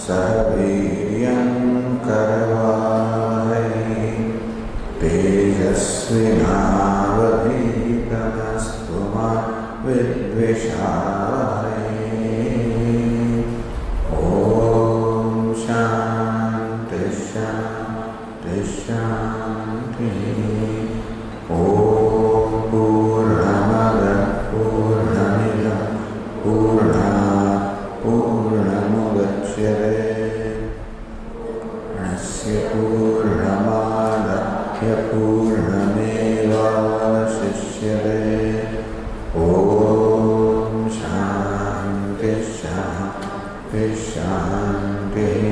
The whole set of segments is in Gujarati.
सह वीर्यं करवावहै तेजस्विनावधीतमस्तु मा विद्विषावहै। ॐ शान्ति शान्ति शान्तिः। ॐ पूर्णमदः पूर्णमिदं पूर्णात् पूर्णमुदच्यते पूर्णस्य पूर्णमादाय पूर्णमेवावशिष्यते। ॐ शान्ति शान्ति शान्तिः।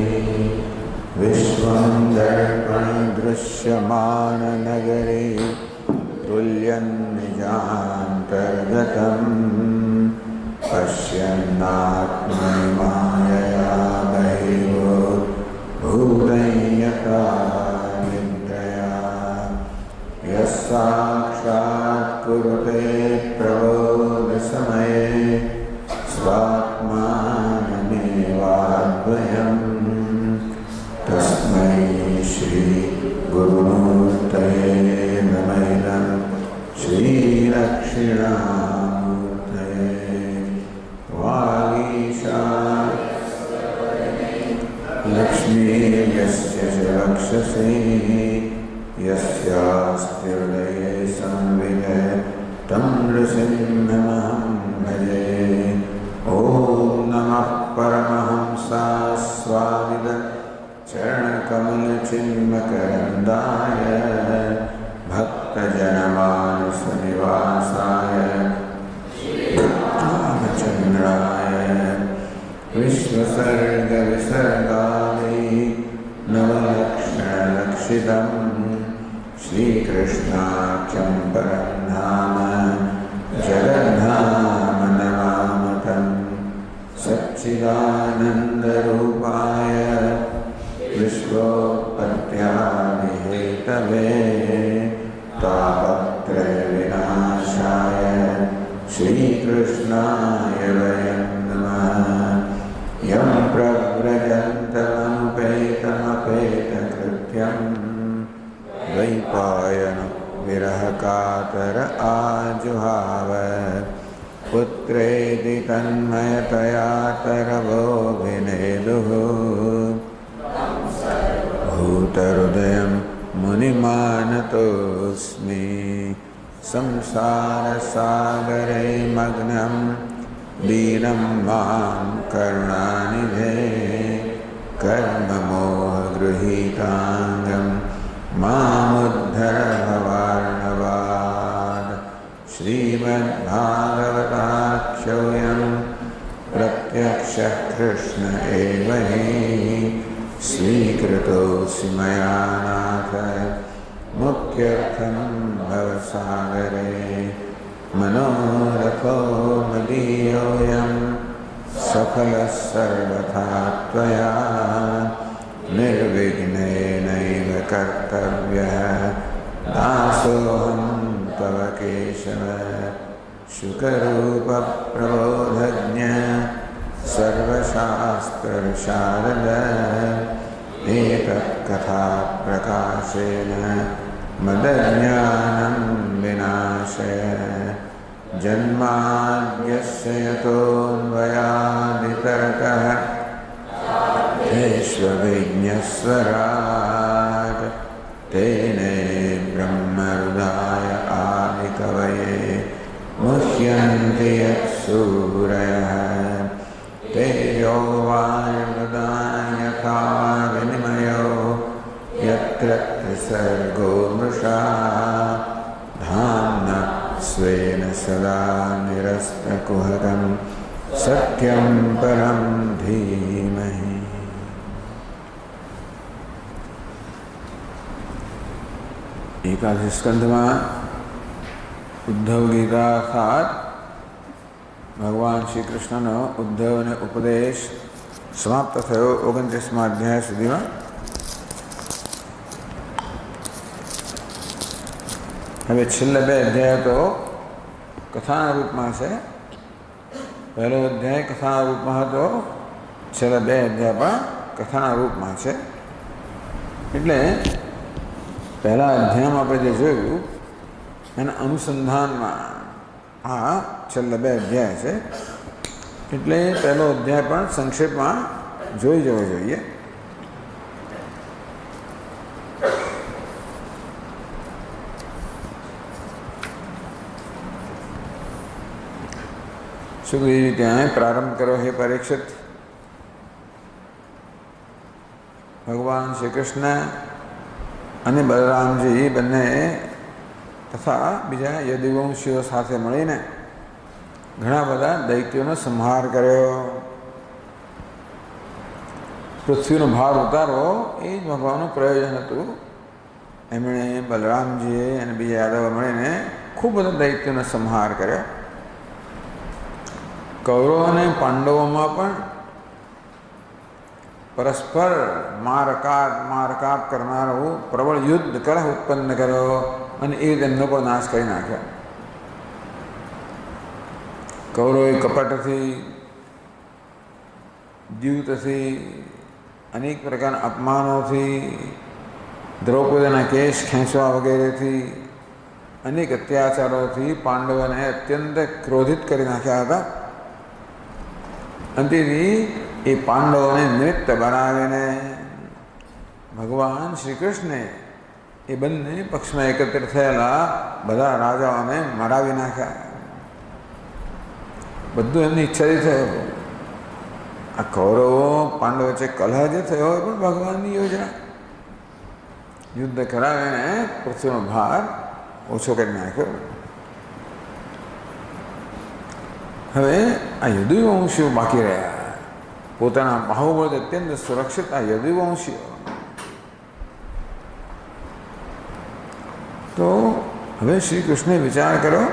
विश्वं दर्पणदृश्यमाननगरे तुल्यं निजान्तर्गतम् पश्यन्नात्मनि मायया बहिर्भूतं यथा निद्रया। यः साक्षात् कुरुते प्रबोधसमये स्वात्मानमेवाद्वयम् तस्मै श्रीगुरुमूर्तये नमः। श्रीदक्षिणामूर्तये वागीशा लक्ष्मीर्यस्य च वक्षसि यस्यास्ति हृदये संविदे तं नृसिंहमहं भजे। ॐ नमः परमहंसास्वामिद चरणकमलचिन्मकरन्दाय भक्तजनमानसनिवासाय रामचन्द्राय विश्वसर्गविसर्गादि नवलक्षणलक्षितं श्रीकृष्णाख्यं परं नाम जगद्धाम नमामतं। सच्चिदानन्दरूपाय विश्वोत्पत्त्यादिहेतवे तापत्रयविनाशाय श्रीकृष्णाय वयं नमः। यं प्रव्रजन्तमनुपेतमपेतकृत्यं द्वैपायनं विरहकातर आजुहाव पुत्रेति तन्मयतया तरवोऽभिनेदुः। भूतहृदयं मुनिमानतोऽस्मि संसारसागरे मग्नं दीनं मां करुणानिधे। कर्ममोहगृहीताङ्गं मामुद्धर भवार्णवात्। श्रीमद्भागवताख्योऽयं प्रत्यक्षः कृष्ण एव हि स्वीकृतोऽसि मया नाथ मुक्त्यर्थं भवसागरे। मनोरथो मदीयोऽयं सफलः सर्वथा त्वया निर्विघ्नेनैव कर्तव्यः दासोऽहं तव केशव। शुकरूपप्रबोधज्ञ सर्वशास्त्रविशारद एतत्कथाप्रकाशेन मदज्ञानं विनाशय। जन्माद्यस्य यतोऽन्वयादितरतः विश्वविज्ञस्वराट् तेने ब्रह्महृदाय आदिकवये मुह्यन्ति यत्सूरयः। तेजो वायुर्मृदां यथा विनिमयो यत्र त्रिसर्गो मृषा धाम्ना स्वेन सदा निरस्तकुहकं सत्यं परं धीमहि। एकादश स्कंध में उद्धव गीता अर्थात भगवान श्री कृष्ण उद्धव ने उपदेश समाप्त थयो 29 अध्याय सुधी में। हवे छेल्ला 2 अध्याय तो कथा रूप में से। पहलो अध्याय कथा रूप में तो છેલ્લા 2 અધ્યાય પણ કથાના રૂપમાં છે. એટલે પહેલા અધ્યાયમાં આપણે જે જોયું એના અનુસંધાનમાં આ છેલ્લા 2 અધ્યાય છે. એટલે પહેલો અધ્યાય પણ સંક્ષેપમાં જોઈ જવો જોઈએ. સુખદેવજી ત્યાં પ્રારંભ કર્યો. હે પરીક્ષિત, ભગવાન શ્રી કૃષ્ણ અને બલરામજી બંને તથા બીજા યદુવંશીઓ સાથે મળીને ઘણા બધા દૈત્યોનો સંહાર કર્યો. પૃથ્વીનો ભાર ઉતારવો એ જ ભગવાનનું પ્રયોજન હતું. એમણે બલરામજીએ અને બીજા યાદવો મળીને ખૂબ બધા દૈત્યોનો સંહાર કર્યો. કૌરવો અને પાંડવોમાં પણ પરસ્પર મારકાટ કરનારો પ્રબળ યુદ્ધ કલહ ઉત્પન્ન કર્યો અને એ તેમનો પણ નાશ કરી નાખ્યો. કૌરવોએ કપટથી, દ્યુતથી, અનેક પ્રકારના અપમાનોથી, દ્રૌપદીના કેશ ખેંચવા વગેરેથી, અનેક અત્યાચારોથી પાંડવોને અત્યંત ક્રોધિત કરી નાખ્યા હતા. અંતેથી એ પાંડવોને નિમિત્ત બનાવીને ભગવાન શ્રી કૃષ્ણે એ બંને પક્ષમાં એકત્ર થયેલા બધા રાજાઓને મરાવી નાખ્યા. બધું એમની ઈચ્છાથી થયું. આ કૌરવો પાંડવો વચ્ચે કલહ જે થયો એ પણ ભગવાનની યોજના. યુદ્ધ કરાવીને પૃથ્વીનો ભાર ઓછો કરી નાખ્યો. હવે આ યદુવંશીઓ બાકી રહ્યા. પોતાના બાહુબળથી અત્યંત સુરક્ષિત આ યદુવંશીઓ. તો હવે શ્રી કૃષ્ણે વિચાર કર્યો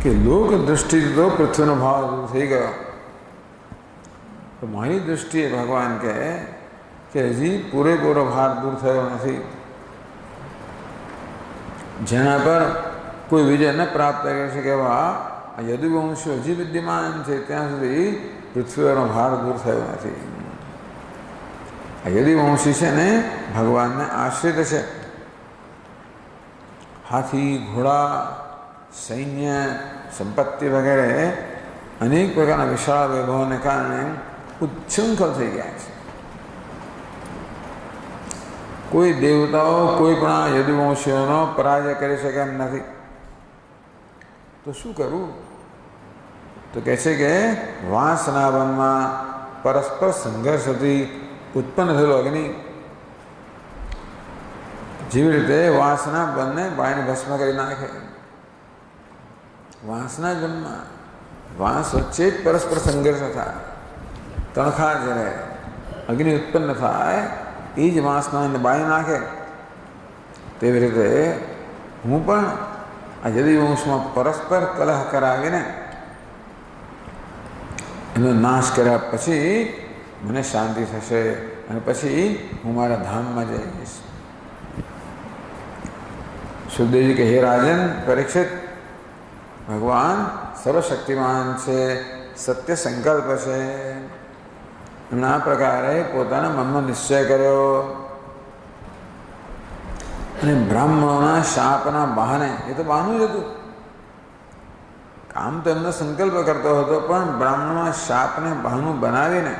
કે લોક દૃષ્ટિથી તો પૃથ્વીનો ભાવ દૂર થઈ ગયો, તો મારી દૃષ્ટિએ ભગવાન કહે કે હજી પૂરેપૂરો ભાર દૂર થયો નથી. જેના પર કોઈ વિજય ન પ્રાપ્ત કરી શકે એવા આ યદુવંશીઓ હજી વિદ્યમાન છે ત્યાં સુધી પૃથ્વીનો ભાર દૂર થયો નથી. આ યદુવંશી છે ને ભગવાનને આશ્રિત છે. હાથી, ઘોડા, સૈન્ય, સંપત્તિ વગેરે અનેક પ્રકારના વિશાળ વૈભવોને કારણે ઉચ્છૃંખલ થઈ ગયા છે. કોઈ દેવતાઓ કોઈ પણ આ યદુવંશીઓનો પરાજય કરી શકે એમ નથી. તો શું કરવું? તો કહે છે કે વાસના વનમાં પરસ્પર સંઘર્ષથી ઉત્પન્ન થયેલો અગ્નિ, જેવી રીતે વાસના બંને બાળને ભસ્મ કરી નાખે. વાસના જન્મમાં વાસ વચ્ચે જ પરસ્પર સંઘર્ષ થાય, તણખાર જરે અગ્નિ ઉત્પન્ન થાય, એ જ વાસનાને બાળી નાખે. તેવી રીતે હું પણ આ યદુવંશમાં પરસ્પર કલહ કરાવીને એનો નાશ કર્યા પછી મને શાંતિ થશે અને પછી હું મારા ધામમાં જઈશ. સુખદેવજી કે હે રાજન પરીક્ષિત, ભગવાન સર્વશક્તિમાન છે, સત્ય સંકલ્પ છે. એમણે આ પ્રકારે પોતાના મનમાં નિશ્ચય કર્યો અને બ્રાહ્મણોના શાપના બહાને, એ તો બહાનું જ હતું, કામ તો એમનો સંકલ્પ કરતો હતો, પણ બ્રાહ્મણોના શાપને બહાનું બનાવીને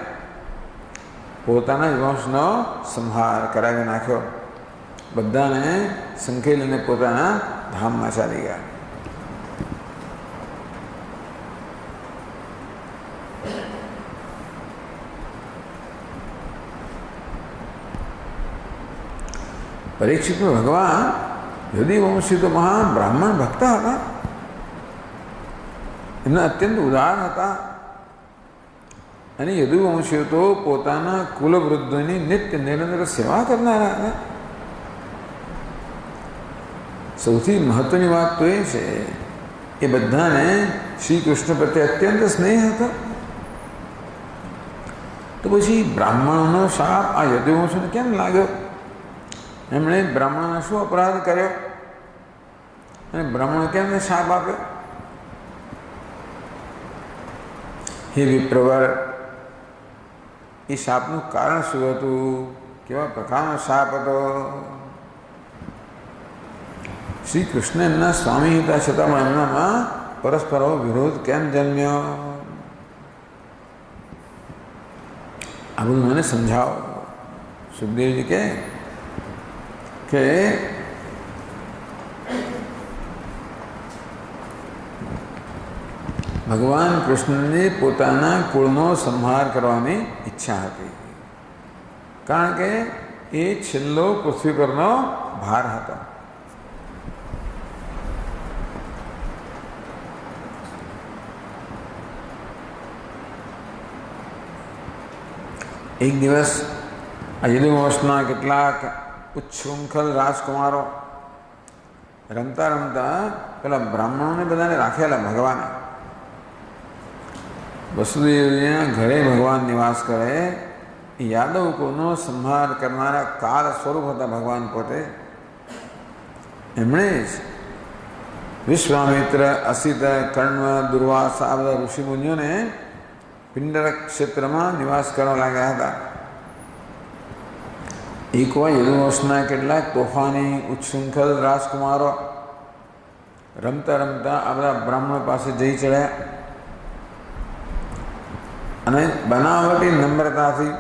પોતાના જ વંશનો સંહાર કરાવી નાખ્યો. બધાને સંકેલીને પોતાના ધામમાં ચાલી ગયા. પરીક્ષિત ભગવાન યદુવંશી તો મહાન બ્રાહ્મણ ભક્ત હતા. એમના અત્યંત ઉદાર હતા. અને યદુવંશીઓ તો પોતાના કુલવૃદ્ધોની નિત્ય નિરંતર સેવા કરનારા હતા. સૌથી મહત્વની વાત તો એ છે એ બધાને શ્રી કૃષ્ણ પ્રત્યે અત્યંત સ્નેહ હતો. તો પછી બ્રાહ્મણોનો શાપ આ યદુવંશીને કેમ લાગ્યો? એમણે બ્રાહ્મણોને શું અપરાધ કર્યો અને બ્રાહ્મણો કેમ શાપ આપ્યો? હે વિપ્રવર, એ શાપનું કારણ શું હતું, કેવા પ્રકારનો શાપ હતો? શ્રી કૃષ્ણ એમના સ્વામી હતા છતાં પણ એમનામાં પરસ્પર વિરોધ કેમ જન્મ્યો? આ બધું મને સમજાવો. સુખદેવજી કે ભગવાન કૃષ્ણને પોતાના કુળનો સંહાર કરવાની ઈચ્છા હતી, કારણ કે એ છેલ્લો પૃથ્વી પરનો ભાર હતો. એક દિવસ આ યદુવંશના કેટલાક ઉચ્છૃંખલ રાજકુમારો રમતા રમતા પેલા બ્રાહ્મણોને બધાને રાખેલા ભગવાને. વસુદેવજીના ઘરે ભગવાન નિવાસ કરે. યાદવ કુળનો સંહાર કરનારા કાળ સ્વરૂપ હતા ભગવાન પોતે. એમણે જ વિશ્વામિત્ર, અસિત, કર્ણ, દુર્વાસા આ બધા ઋષિમુનિઓને પિંડરક ક્ષેત્રમાં નિવાસ કરવા લાગ્યા હતા. એકવાર યદુવંશના કેટલાક તોફાની ઉચ્છૃંખલ રાજકુમારો રમતા રમતા આ બધા બ્રાહ્મણો પાસે જઈ ચડ્યા અને બનાવટી નમ્રતાથી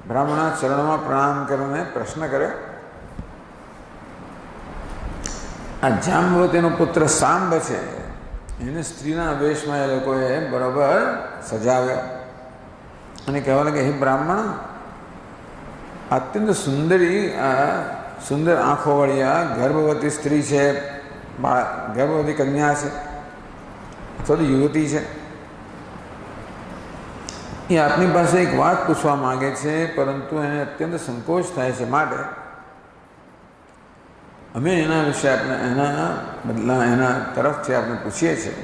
બ્રાહ્મણના ચરણમાં પ્રણામ કરીને પ્રશ્ન કર્યો. આ જાંબવતીનો પુત્ર સાંબ છે, એને સ્ત્રીના વેશમાં એ લોકોએ બરાબર સજાવ્યો અને કહેવા લાગે, હે બ્રાહ્મણ, અત્યંત સુંદરી સુંદર આંખોવાળી આ ગર્ભવતી સ્ત્રી છે, ગર્ભવતી કન્યા છે અથવા તો યુવતી છે. એ આપની પાસે એક વાત પૂછવા માગે છે, પરંતુ એને અત્યંત સંકોચ થાય છે, માટે અમે એના વિશે આપણે એના તરફથી આપણે પૂછીએ છીએ.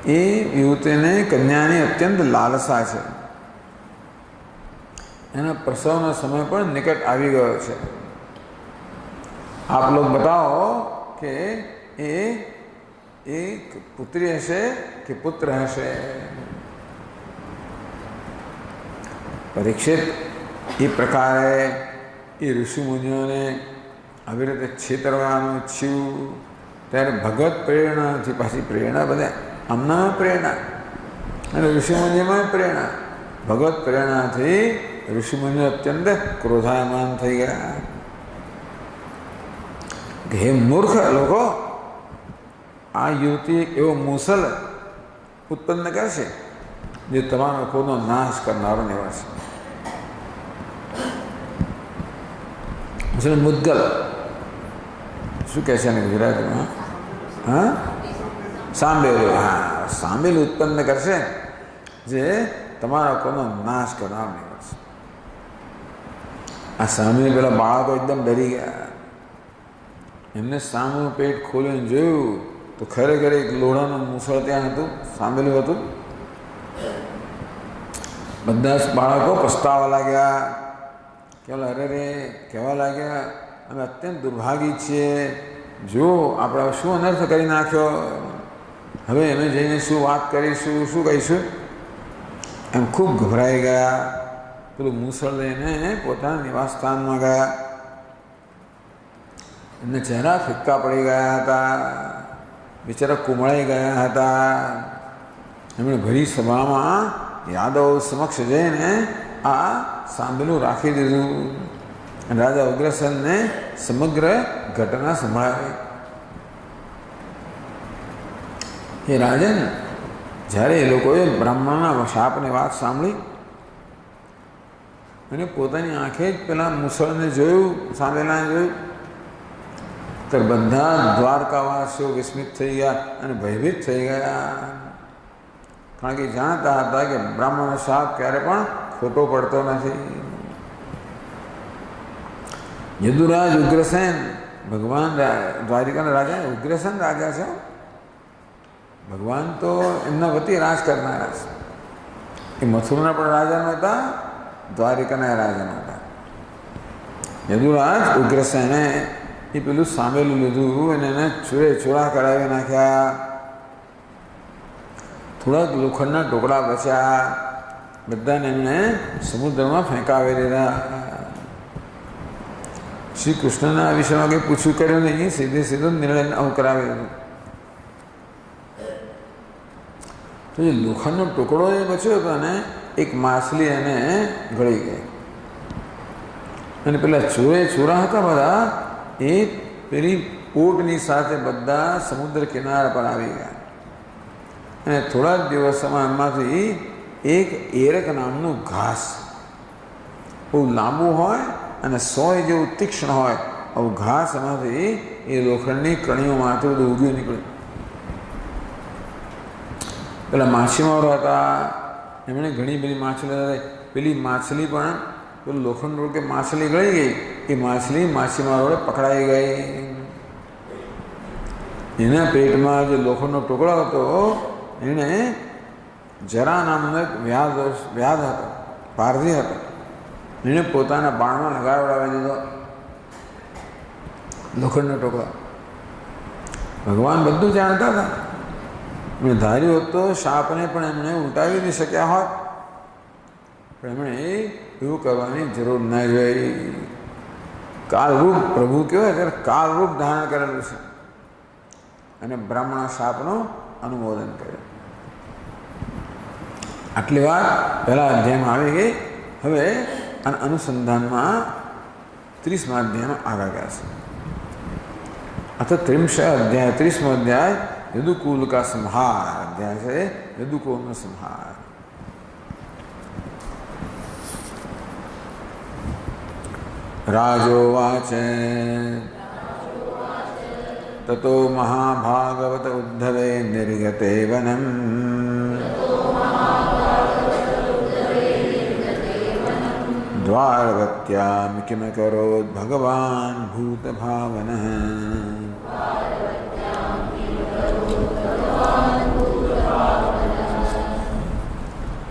એ યુવતીને કન્યાની અત્યંત લાલસા છે. એના પ્રસવનો સમય પણ નિકટ આવી ગયો છે. આપ લોગ બતાવો કે એ એક પુત્રી હશે કે પુત્ર હશે? પરીક્ષિત એ પ્રકારે એ ઋષિમુનિઓને આવી રીતે છેતરવાનું ઈચ્છ્યું ત્યારે ભગવત પ્રેરણાથી પાછી પ્રેરણા બધા આમનામાં પ્રેરણા અને ઋષિમુનિઓમાં પ્રેરણા. ભગવત પ્રેરણાથી ઋષિમુનિઓ અત્યંત ક્રોધાયમાન થઈ ગયા. હે મૂર્ખ લોકો, આ યુવતી એવો મૂસલ ઉત્પન્ન કરશે જે તમારો કોનો નાશ કરનારો નિવાસે. મુદ્ગલ શું કહે છે ને ગુજરાતીમાં? હા, સાંભેલું. હા, સાંભેલું ઉત્પન્ન કરશે જે તમારા કોનો નાશ કરનારો નિવાસે. આ સામે પેલા બાળકો એકદમ ડરી ગયા. એમને સામું પેટ ખોલીને જોયું તો ખરેખર એક લોઢાનું મૂસળ ત્યાં હતું, સાંભેલું હતું. બધા જ બાળકો પસ્તાવા લાગ્યા. કહેવા અરે રે કહેવા લાગ્યા, અમે અત્યંત દુર્ભાગી છીએ, જો આપણે શું અનર્થ કરી નાખ્યો, હવે અમે જઈને શું વાત કરીશું, શું કહીશું? એમ ખૂબ ગભરાઈ ગયા. પેલું મૂસળ લઈને પોતાના નિવાસ સ્થાનમાં ગયા. એમને ચહેરા ફિક્કા પડી ગયા હતા, બિચારા કુમળાઈ ગયા હતા. એમણે ભરી સભામાં યાદવ સમક્ષ જઈને આ સાંભળેલું રાખી દીધું. રાજા ઉગ્રસેનને સમગ્ર ઘટના સંભળાવી. એ રાજન, જ્યારે એ લોકોએ બ્રાહ્મણના શાપની વાત સાંભળી અને પોતાની આંખે જ પેલા મુસળને જોયું, સાંભળેલાને જોયું, તો બધા દ્વારકાવાસીઓ વિસ્મિત થઈ ગયા અને ભયભીત થઈ ગયા. કારણ કે જાણતા હતા કે બ્રાહ્મણનો શાપ ક્યારે પણ ખોટો પડતો નથી. યદુરાજ ઉગ્રસેન, ભગવાન દ્વારિકાના રાજા ઉગ્રસેન રાજા છે. ભગવાન તો એમના વતી રાજ કરનારા છે. એ મથુરના પણ રાજા નહોતા, દ્વારિકાના રાજા નહોતા. યદુરાજ ઉગ્રસેને એ પેલું સાંભળેલું લીધું અને એને ચૂરે ચૂરા કરાવી નાખ્યા. થોડાક લોખંડના ટુકડા બચ્યા બધાને એમણે સમુદ્રમાં ફેંકાવી દીધા. શ્રી કૃષ્ણના આ વિષયમાં કંઈ પૂછ્યું કર્યું નહીં, સીધો નિર્ણય આવું કરાવી દીધો. તો જે લોખંડનો ટુકડો એ બચ્યો હતો ને, એક માછલી એને ગળી ગઈ અને પેલા ચોરા હતા બધા એ પેલી પોટની સાથે બધા સમુદ્ર કિનારા પર આવી ગયા. અને થોડા જ દિવસોમાં એમાંથી એક એરક નામનું ઘાસ બહુ લાંબુ હોય અને સોય જેવું તીક્ષ્ણ હોય આવું ઘાસ એમાંથી એ લોખંડની કણીઓમાંથી બધું ઉગ્યું નીકળ્યું. પેલા માછીમારો હતા એમણે ઘણી બધી માછલી, પેલી માછલી પણ પેલું લોખંડ કે માછલી ગળી ગઈ, એ માછલી માછીમારોએ પકડાઈ ગઈ. એના પેટમાં જે લોખંડનો ટુકડો હતો એણે જરા નામનો એક વ્યાધ હતો, પારધી હતો, એણે પોતાના બાણમાં લગાવડાવી દીધો લોખંડનો ટુકડો. ભગવાન બધું જાણતા હતા. એમણે ધાર્યું હતો શાપને પણ એમણે ઉલટાવી નહીં શક્યા હોત, પણ એમણે એવું કરવાની જરૂર ન જોઈ. કાળરૂપ પ્રભુ કહેવાય ત્યારે કાળરૂપ ધારણ કરેલું છે અને બ્રાહ્મણ શાપનું અનુમોદન કર્યું. આટલી વાત પહેલા અધ્યાયમાં આવી ગઈ. હવે અનુસંધાનમાં 30મા અધ્યાયમાં આગળ ગયા છે. અથ 30 અધ્યાય 30મો અધ્યાય યદુકુલ કા સંહાર અધ્યાય છે. યદુકુલનો સંહાર. રાજોવાચ તતો મહાભાગવત ઉદ્ધવે નિર્ગતે વનમ દ્વારવત્યામ કિમ કરોદ ભગવાન ભૂતભાવનઃ.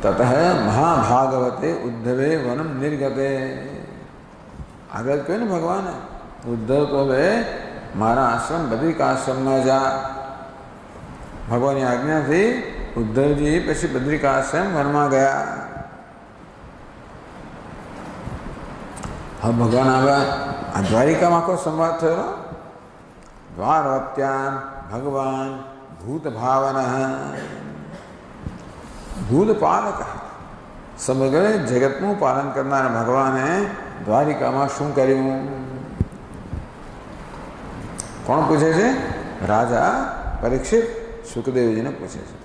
તતઃ મહાભાગવતે ઉદ્ધવે વનમ નિર્ગતે. આગળ કહ્યું ને ભગવાને, ઉદ્ધવ તો હવે મારા આશ્રમ બદ્રિકાશ્રમમાં જા. ભગવાનની આજ્ઞાથી ઉદ્ધવજી પછી બદ્રિકાશ્રમ વનમાં ગયા. હવે ભગવાન આવ્યા. આ દ્વારિકામાં આખો સંવાદ થયો. દ્વારવત્યામ ભગવાન ભૂતભાવનઃ, ભૂતપાલક, સમગ્ર જગતનું પાલન કરનારા ભગવાને દ્વારિકામાં શું કર્યું? કોણ પૂછે છે? રાજા પરીક્ષિત સુખદેવજીને પૂછે છે.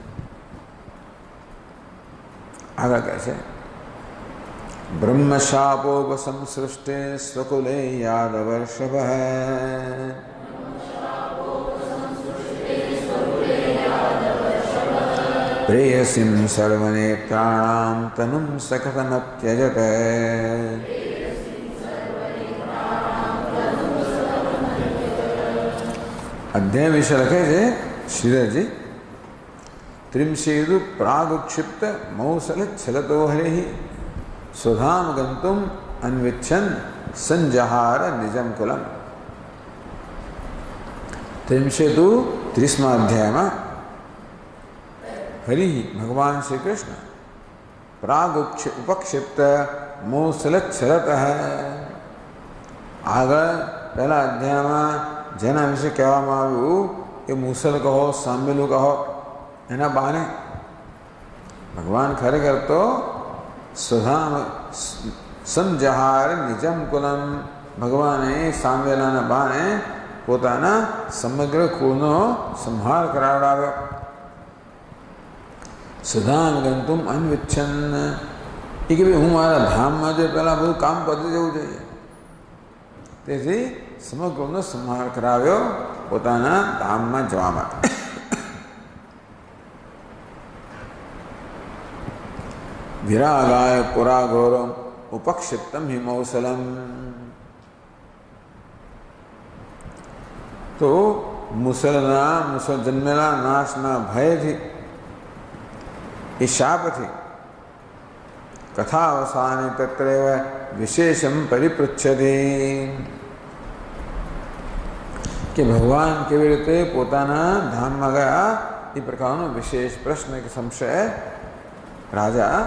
આગળ કહે છે બ્રહ્મશાપોપસંસૃષ્ટે સ્વકુલે યાદવર્ષભ પ્રેયસીમ સર્વનેત્રાણામ તનુમ સકથમત્યજત. અધ્યાય વિશે લખે છે શ્રીધરજી. ત્રિંશેદુ પ્રાગુક્ષિપ્ત મૌસલ છલતો હરિ સ્વધામ ગંતુમ અન્વિચ્છન સંજહાર નિજમ કુલમ. ત્રિંશેદુ 30મા અધ્યાયમાં હરિ ભગવાન શ્રી કૃષ્ણ પ્રાગ ઉપક્ષિપ્ત મૌસલ છલત. આગળ પહેલા અધ્યાયમાં જેના વિશે કહેવામાં આવ્યું એ મુસલ કહો, સાંભેલું કહો, એના બહાને ભગવાન ખરેખર તો સ્વધામ સંજહાર નિજમ કુલમ. ભગવાને સાંભેલાના બહાને પોતાના સમગ્ર કુળનો સંહાર કરાવડાવ્યો. સુધામ ગંતુમ અન્વિચ્છન, એ કે ભાઈ હું મારા ધામમાં જે પહેલાં બધું કામ પતી જવું જોઈએ, તેથી સમગ્રનો સંહાર કરાવ્યો પોતાના ધામમાં જવા માટે. વિરાગાય પુરાઘોરમ ઉપક્ષિપ્તમ હિમૌસલમ. તો મુસલ જન્મેલા નાશના ભયથી, એ શાપથી કથાવસાને તત્રેવ વિશેષમ પરિપૃચ્છતિ. કે ભગવાન કેવી રીતે પોતાના ધામમાં ગયા એ પ્રકારનો વિશેષ પ્રશ્ન કે સંશય રાજા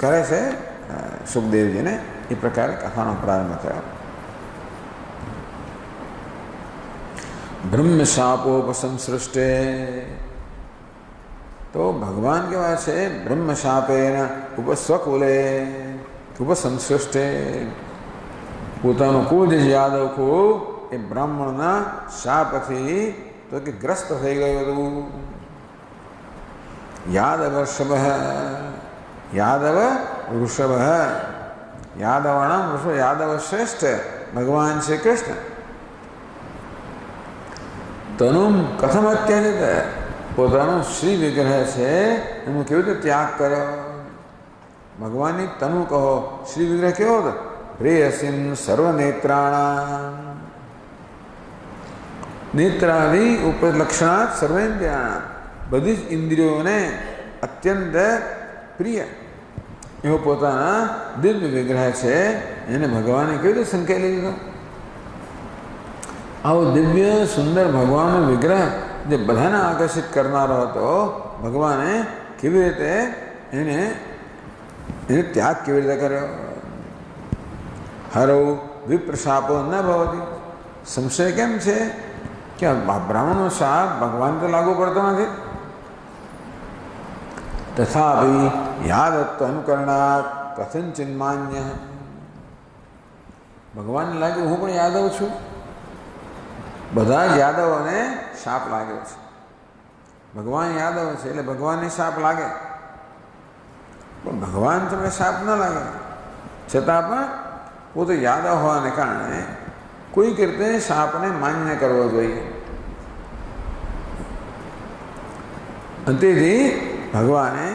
કરે છે સુખદેવજીને એ પ્રકારે કથાનો પ્રારંભ થયો. બ્રહ્મ શાપોપસંસૃષ્ટે, તો ભગવાન કેવા છે બ્રહ્મ શાપેન ઉપસ્વકુલે ઉપસંસૃષ્ટે, પોતાનું કુળ જે યાદવ કુળ એ બ્રાહ્મણના શાપથી તો કે ગ્રસ્ત થઈ ગયું હતું. યાદવ વૃષભ, યાદવ વૃષભ, યાદવાણામ વૃષભ, યાદવ શ્રેષ્ઠ ભગવાન શ્રી કૃષ્ણ. તનું કથમ અત્યાજિત, પોતાનો શ્રી વિગ્રહ છે એનું કેવી રીતે ત્યાગ કર્યો. ભગવાનની તનુ કહો, શ્રી વિગ્રહ કેવો હતો? પ્રેયસીન સર્વનેત્રાણામ, નેત્રાદિ ઉપલક્ષણાત સર્વેન્દ્રિયાણામ, બધી જ ઇન્દ્રિયોને અત્યંત પ્રિય એવો પોતાના દિવ્ય વિગ્રહ છે એને ભગવાને કેવી રીતે સંકેલી લીધો. આવો દિવ્ય સુંદર ભગવાનનો વિગ્રહ જે બધાને આકર્ષિત કરનારો હતો, ભગવાને કેવી રીતે એને ત્યાગ કેવી રીતે કર્યો. હરૌ વિપ્રશાપો ન ભવતી, સંશય કેમ છે કે બ્રાહ્મણનો શાપ ભગવાન તો લાગુ પડતો નથી. તથાપિ યાદત્વ અનુકરણાત કથંચિન માન્ય, ભગવાનને લાગ્યું હું પણ યાદવ છું. બધા જ યાદવોને શાપ લાગ્યો છે. ભગવાન યાદવ છે એટલે ભગવાનને શાપ લાગે, પણ ભગવાન તમને શાપ ન લાગે. છતાં પણ પોતે યાદવ હોવાને કારણે કોઈક રીતે શાપને માન્ય કરવો જોઈએ. તેથી ભગવાને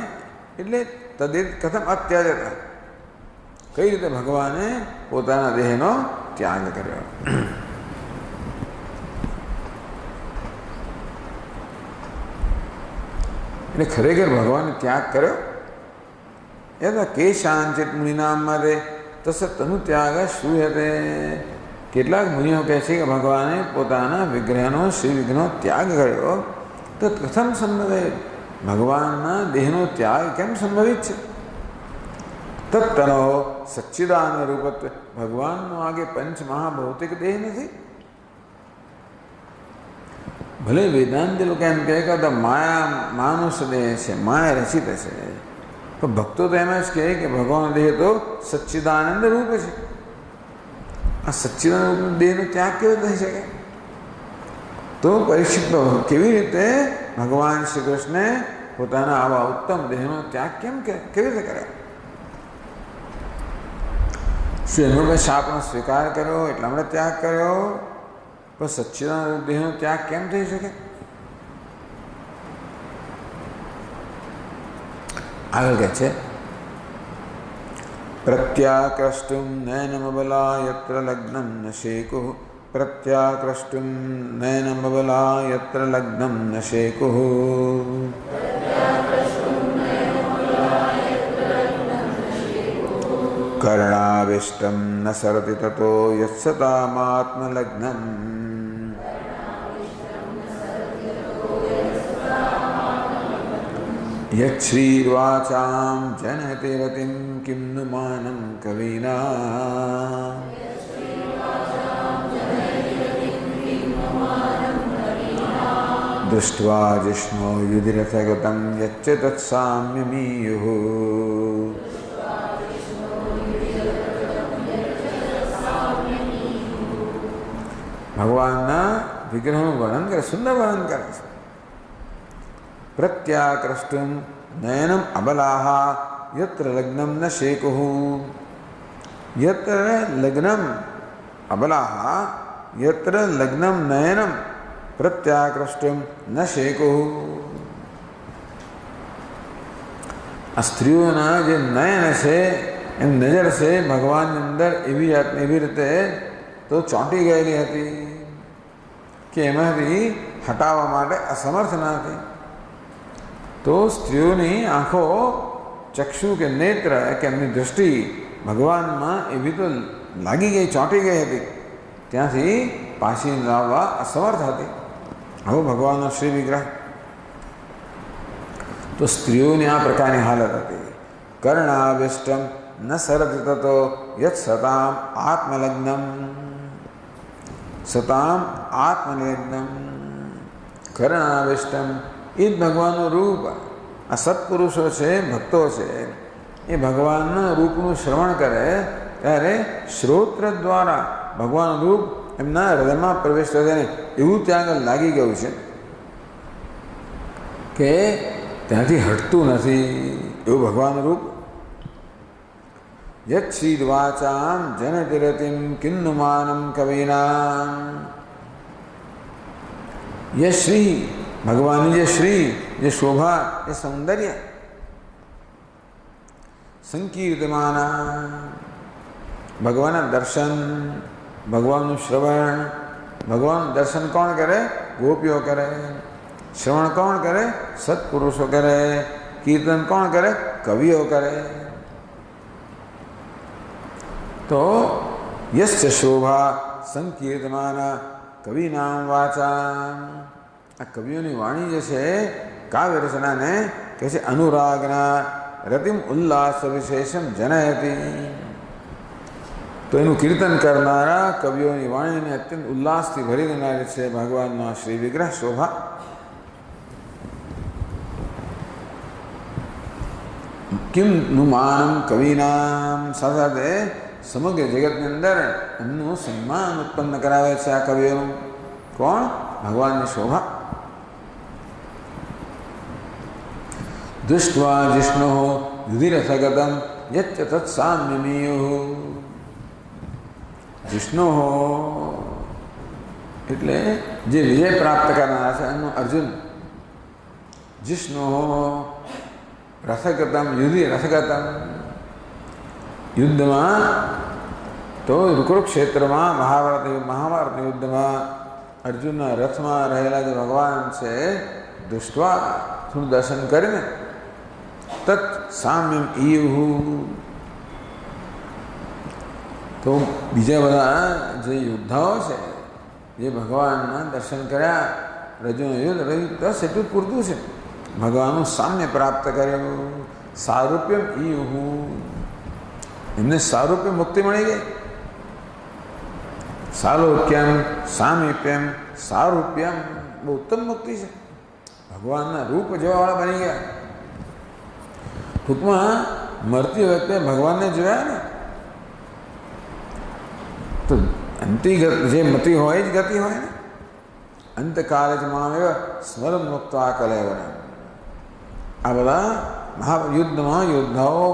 એટલે તદિત કથમ અત્યાજત, કઈ રીતે ભગવાને પોતાના દેહનો ત્યાગ કર્યો. એટલે ખરેખર ભગવાને ત્યાગ કર્યો એ તો કેશાંચિત મુનિનામ માટે તસ તનુ ત્યાગ શ્રૂયતે. કેટલાક મુનિઓ કહે છે કે ભગવાને પોતાના વિગ્રહનો શ્રી વિગ્રહનો ત્યાગ કર્યો, તો કથમ સંભવે, ભગવાનના દેહનો ત્યાગ કેમ સંભવિત છે. તત્તનો સચ્ચિદાનંદ રૂપત્વ, ભગવાનનો આગે પંચ મહાભૌતિક દેહ નથી. ભલે વેદાંત લોકો એમ કહે કે માયા માનુષ દેહ છે, માયા રચિત છે, પણ ભક્તો તો એમ જ કહે કે ભગવાન દેહ તો સચ્ચિદાનંદ રૂપ છે. આ સચ્ચિદાનંદ દેહનો ત્યાગ કેવો થઈ શકે? તો પરીક્ષિત કેવી રીતે ભગવાન શ્રી કૃષ્ણે પોતાના આવા ઉત્તમ દેહનો ત્યાગ કેવી રીતે કર્યો? શું એમણે શાપનો સ્વીકાર કર્યો એટલા માટે ત્યાગ કર્યો? પણ સચ્ચિદાનંદ દેહનો ત્યાગ કેમ થઈ શકે? આગળ કહે છે પ્રત્યાક્રષ્ટુમ નયનમબલા યત્ર લગ્નમ ન શેકુઃ, પ્રત્યાક્રષ્ટુમ નયનમબલા યત્ર લગ્નમ ન શેકુઃ. કર્ણાવિષ્ટમ ન સરતિ તતો યત્સતામાત્મલગ્નમ. યચ્છ્રીર્વાચામ જનયતે રતિમ કિમ नु માનં કવિના. દૃષ્ટ્વા જિષ્ણો યુધિરથગતં યચ્ચ તત્સામ્યમીયુઃ. ભગવાનના વિગ્રહનું વર્ણન કરે, સુંદર વર્ણન કરે છે. પ્રત્યાક્રષ્ટુમ નયનમ અબલાહ યત્ર લગ્નમ ન શેકુઃ. યત્ર લગ્નમ અબલાહ યત્ર લગ્નમ નયનમ પ્રત્યાક્રષ્ટુમ ન શેકુઃ. આ સ્ત્રીઓના જે નયન છે એમ નજર છે ભગવાનની અંદર એવી રીતે તો ચોંટી ગયેલી હતી કે એમાંથી હટાવવા માટે અસમર્થ ન હતી. તો સ્ત્રીઓની આંખો, ચક્ષુ કે નેત્ર કે એમની દૃષ્ટિ ભગવાનમાં એવી તો લાગી ગઈ, ચોંટી ગઈ હતી, ત્યાંથી પાછી લાવવા અસમર્થ હતી. હવે ભગવાનનો શ્રી વિગ્રહ, તો સ્ત્રીઓની આ પ્રકારની હાલત હતી. कर्णाविष्टम न सरति ततो यत् सताम आत्मलग्नम सताम आत्मनिग्नम कर्णाविष्टम એ જ ભગવાનનું રૂપ. આ સત્પુરુષો છે, ભક્તો છે, એ ભગવાનના રૂપનું શ્રવણ કરે ત્યારે શ્રોત્ર દ્વારા ભગવાનનું રૂપ એમના હૃદયમાં પ્રવેશ કરે ને એવું ત્યાં આગળ લાગી ગયું છે કે ત્યાંથી હટતું નથી એવું ભગવાનનું રૂપ. યત શ્રી વાચામ જનતિરતિમ કિન્નુમાનમ કવિનામ. ये श्री भगवान ये श्री ये शोभा ये सौंदर्य संकीर्तमाना भगवान दर्शन भगवान श्रवण भगवान दर्शन कौन करे? गोपियों करे. श्रवण कौन करे? सत्पुरुषों करे. कीर्तन कौन करे? कवियों करे. तो यस्य शोभा संकीर्तमाना कवि नाम वाचा. आ कवियों वाणी जैसे काव्य रचना ने कैसे अनुरागना रतिम उल्लास विशेषम जनयति. तो इनु कीर्तन करनारा कवियों वाणी ने अत्यंत उल्लास थी भरी देनारी छे भगवान ना श्री विग्रह शोभा. किम नुमानम कविनाम. साथे समग्र जगत ने अंदर एमनु सम्मान उत्पन्न करावे छे आ कविओ. कोण? भगवान की शोभा. दृष्ट्वा जिष्णु युधिरथगतम यच्च तत्साम्यमीयुः. जिष्णु એટલે જે વિજય પ્રાપ્ત કરનારા છે એનું અર્જુન. जिष्णु रथगतम युधि रथगतम. युद्ध में तो कुरुक्षेत्र में महाभारत युद्ध में अर्जुन रथ में रहेला जो भगवान से दृष्टवा थोड़ा दर्शन करीने तत् साम्यम ईयु. तो बीजा बधा जो योद्धाओं से ये भगवान दर्शन कर्या अर्जुन युद्ध रही बस एटલું પૂરતું છે. भगवान साम्य प्राप्त કર્યું. सारूप्यम ईयु. इनने सारूप्य मुक्ति मળી गई. सालोक्यम सामीप्यम सारूप्यम वो उत्तम मुक्ति है. भगवान ना रूप જોવા વાળા બની ગયા. ટૂંકમાં મરતી વખતે ભગવાનને જોયા ને તો અંતિ જે મતિ હોય જ ગતિ હોય ને. અંતકાલે જ મામેવ સ્મરણ મુક્તા કલેવર. આ બધા મહાયુદ્ધમાં યોદ્ધાઓ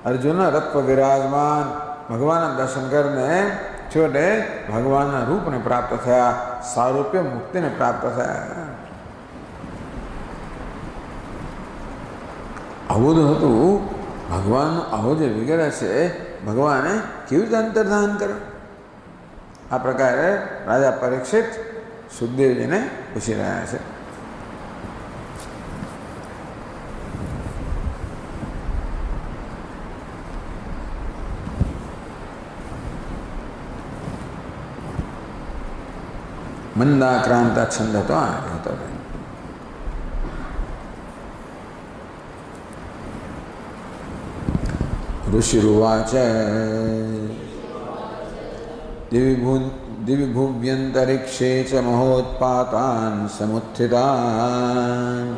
अर्जुन रथ पर विराजमान भगवान दर्शन करने छोटे भगवान रूप ने प्राप्त थया. सारूप्य मुक्ति ने प्राप्त थया. आवुं हतुं भगवान आवो जे विग्रह छे भगवाने केवी रीते अंतर्धान कर्यो. आ प्रकारे राजा परीक्षित सुखदेवजी ने पूछी रह्या छे. मंदाक्रांता छंद तो होता है. ऋषिरुवाच दिविभुव्यन्तरिक्षे च महोत्पातान् समुत्थितान्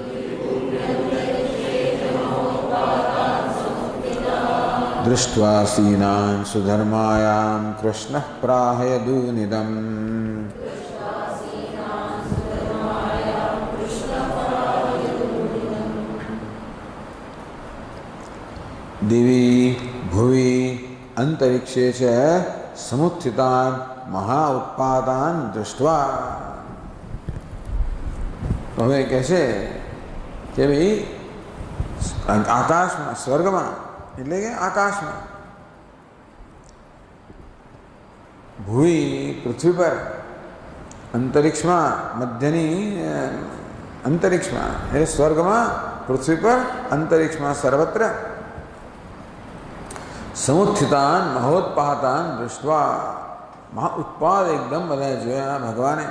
दृष्ट्वा सीनान् सुधर्मायां कृष्णः प्राहयदूनिदम्. दिवी भुवि अंतरिक्षे च समुत्थितान् महा उत्पातान् दृष्ट्वा. तो हमें कैसे कि भाई आकाश में स्वर्ग में એટલે કે આકાશ में ભૂમિ પૃથ્વી પર अंतरिक्ष में मध्यनी अंतरिक्ष में એટલે स्वर्ग में पृथ्वी पर अंतरिक्ष में सर्वत्र समुत्थितान महोत्पातान दृष्टवा. महा उत्पाद एकदम બધા જોયા ભગવાને.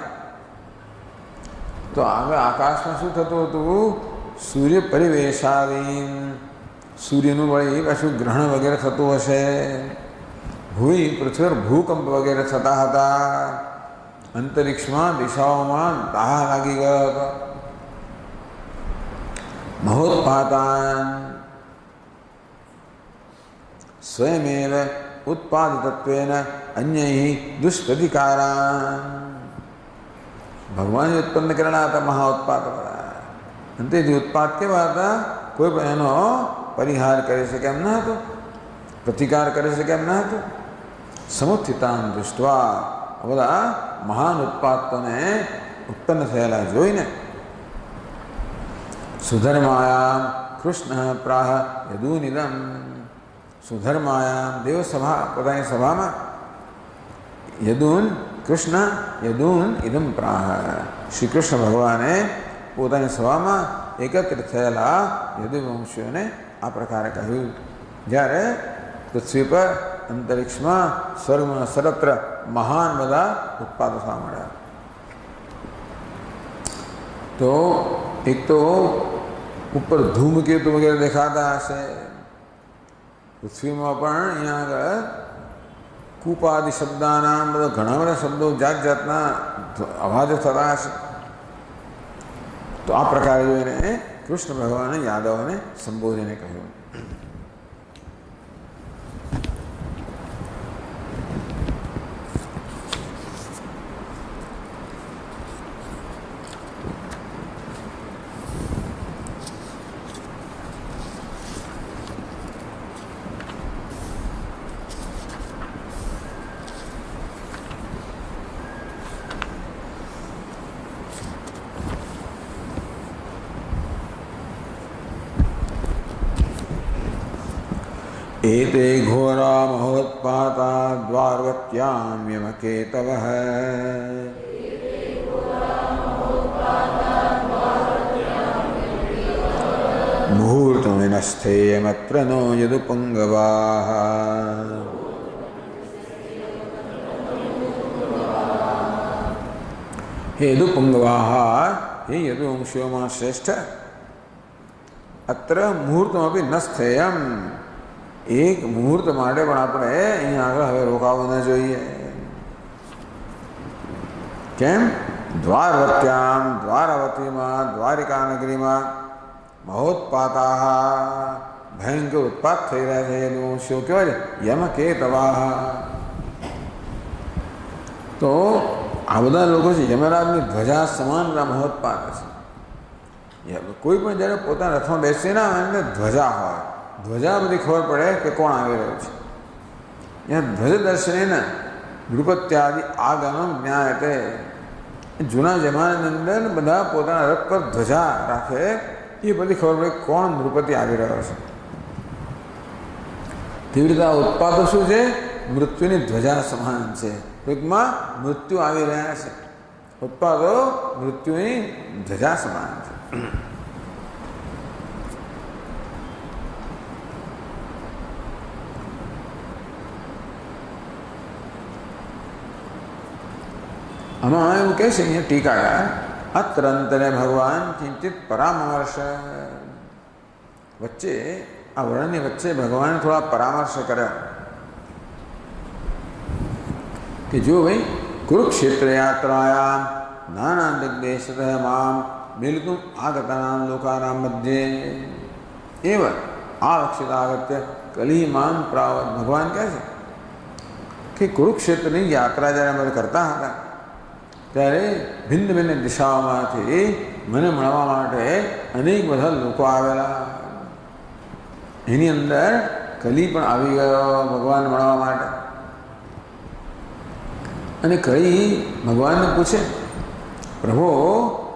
તો આગળ આકાશમાં શું થતું હતું? સૂર્ય પરિવેશાદીન સૂર્યનું વળી પાછું ગ્રહણ વગેરે થતું હશે, ભૂમિ પૃથ્વી પર ભૂકંપ વગેરે થતા હતા, અંતરિક્ષમાં દિશાઓમાં દાહ લાગી ગયો હતો. મહોત્પાતાન સ્વયમેવ ઉત્પાદતત્વેન અન્યૈ દુષ્પ્રતિકારાન. ભગવાને ઉત્પન્ન કરેલા હતા મહા ઉત્પાદ હતા, અને તેથી ઉત્પાદ કેવા હતા? કોઈ પણ એનો પરિહાર કરી શકે એમ ન હતો, પ્રતિકાર કરી શકે એમ ન હતો. સમુત્થિતાન દૃષ્ટવા, બધા મહાન ઉત્પાદકોને ઉત્પન્ન થયેલા જોઈને સુધર્માયામ કૃષ્ણ પ્રાહ યદુનિદમ. સુધર્માયામ દેવસભા, પોતાની સભામાં યદુન કૃષ્ણ યદુન ઇદમ પ્રાહ. શ્રી કૃષ્ણ ભગવાને પોતાની સભામાં એકત્રિત થયેલા યદુવંશીઓને આ પ્રકારે કહ્યું. જ્યારે પૃથ્વી પર, અંતરિક્ષમાં, સ્વર્ગમાં સર્વત્ર મહાન બધા ઉત્પાદો થવા મળ્યા. તો એક તો ઉપર ધૂમકેતુ વગેરે દેખાતા હશે, પૃથ્વીમાં પણ અહીંયા આગળ કૂપાદિ શબ્દાના બધા ઘણા બધા શબ્દો જાત જાતના અવાજો થતા હશે. તો આ પ્રકારે જોઈને કૃષ્ણ ભગવાને યાદવોને સંબોધીને કહ્યું. एते घोरा महोत्पाता द्वारवत्यां यमकेतवः. मुहूर्तमिनस्थेयमत्र नो यदुपुङ्गवाः. हे यदुपुङ्गवाः, हे यदुवंशियों में श्रेष्ठ, अत्र मुहूर्तमपि न स्थेयम्. एक मुहूर्त માટે પણ આપણે અહીંયા આગળ હવે રોકાવું ન જોઈએ. કેમ? દ્વારવત્યામ, દ્વારાવતીમાં, દ્વારિકા નગરીમાં મહોત્પાતા, ભયંકર ઉત્પાત થઈ રહ્યા છે. એનું શું કહેવાય છે? યમકેતવાહ. તો આ બધા લોકો છે યમરાજની ધ્વજા સમાન મહોત્પાત છે. કોઈ પણ જ્યારે પોતાના રથમાં બેસી ના હોય એને ધ્વજા હોય, ધ્વજા બધી ખબર પડે કે કોણ આવી રહ્યું છે. यहाँ ध्वज दर्शनेन नृपत्यादि આગમન જ્ઞાન. એટલે જૂના જમાનાની અંદર બધા પોતાના રથ પર ધ્વજા રાખે, એ બધી ખબર પડે કોણ નૃપતિ આવી રહ્યો છે. તેવી રીતે આ ઉત્પાદો શું છે? મૃત્યુની ધ્વજા સમાન છે. ટૂંકમાં મૃત્યુ આવી રહ્યા છે. ઉત્પાદો મૃત્યુની ધ્વજા સમાન છે. આમાં એવું કહે છે અહીંયા ટીકાકાર, અત્ર અંતરે ભગવાન કિંચિત પરામર્શ. વચ્ચે આ વર્ણનની વચ્ચે ભગવાને થોડા પરામર્શ કર્યા કે જો ભાઈ કુરુક્ષેત્ર યાત્રાયામ નાના દિગ્દેશતઃ મામ મિલિતું આગતાનાં લોકાનાં મધ્યે એવ આરક્ષિતાગત્ય કલિમાન પ્રાવત. ભગવાન કહે છે કે કુરુક્ષેત્રની યાત્રા જ્યારે અમે કરતા હતા ત્યારે ભિન્ન ભિન્ન દિશાઓમાંથી મને મળવા માટે અનેક બધા લોકો આવેલા. એની અંદર કલી પણ આવી ગયો ભગવાન મળવા માટે. અને કલી ભગવાનને પૂછે, પ્રભુ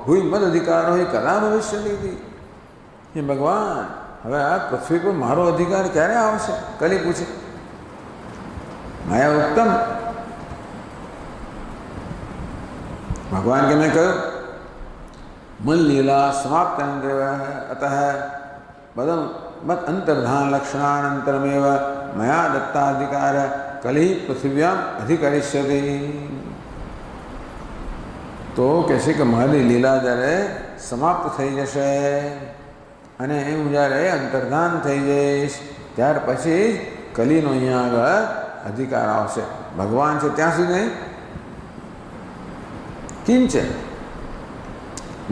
ભૂઈ મદ અધિકારો એ કલા ભવિષ્ય લીધી. એ ભગવાન હવે આ પૃથ્વી પર મારો અધિકાર ક્યારે આવશે? કલી પૂછે. માયા ઉત્તમ. भगवान के मैं कहो मन लीला समाप्त अतः बदम मत अंतर्धान लक्षणानंतरमेव मया दत्ताधिकार कली पृथिव्याम अधिकरिष्यति. तो कैसे कि मारी लीला जरे समाप्त થઈ જશે અને હું જ્યારે અંતર્ધાન થઈ જઈશ ત્યાર પછી જ કલીનો અહીંયા આગળ અધિકાર આવશે. ભગવાન છે ત્યાં સુધી કિંચ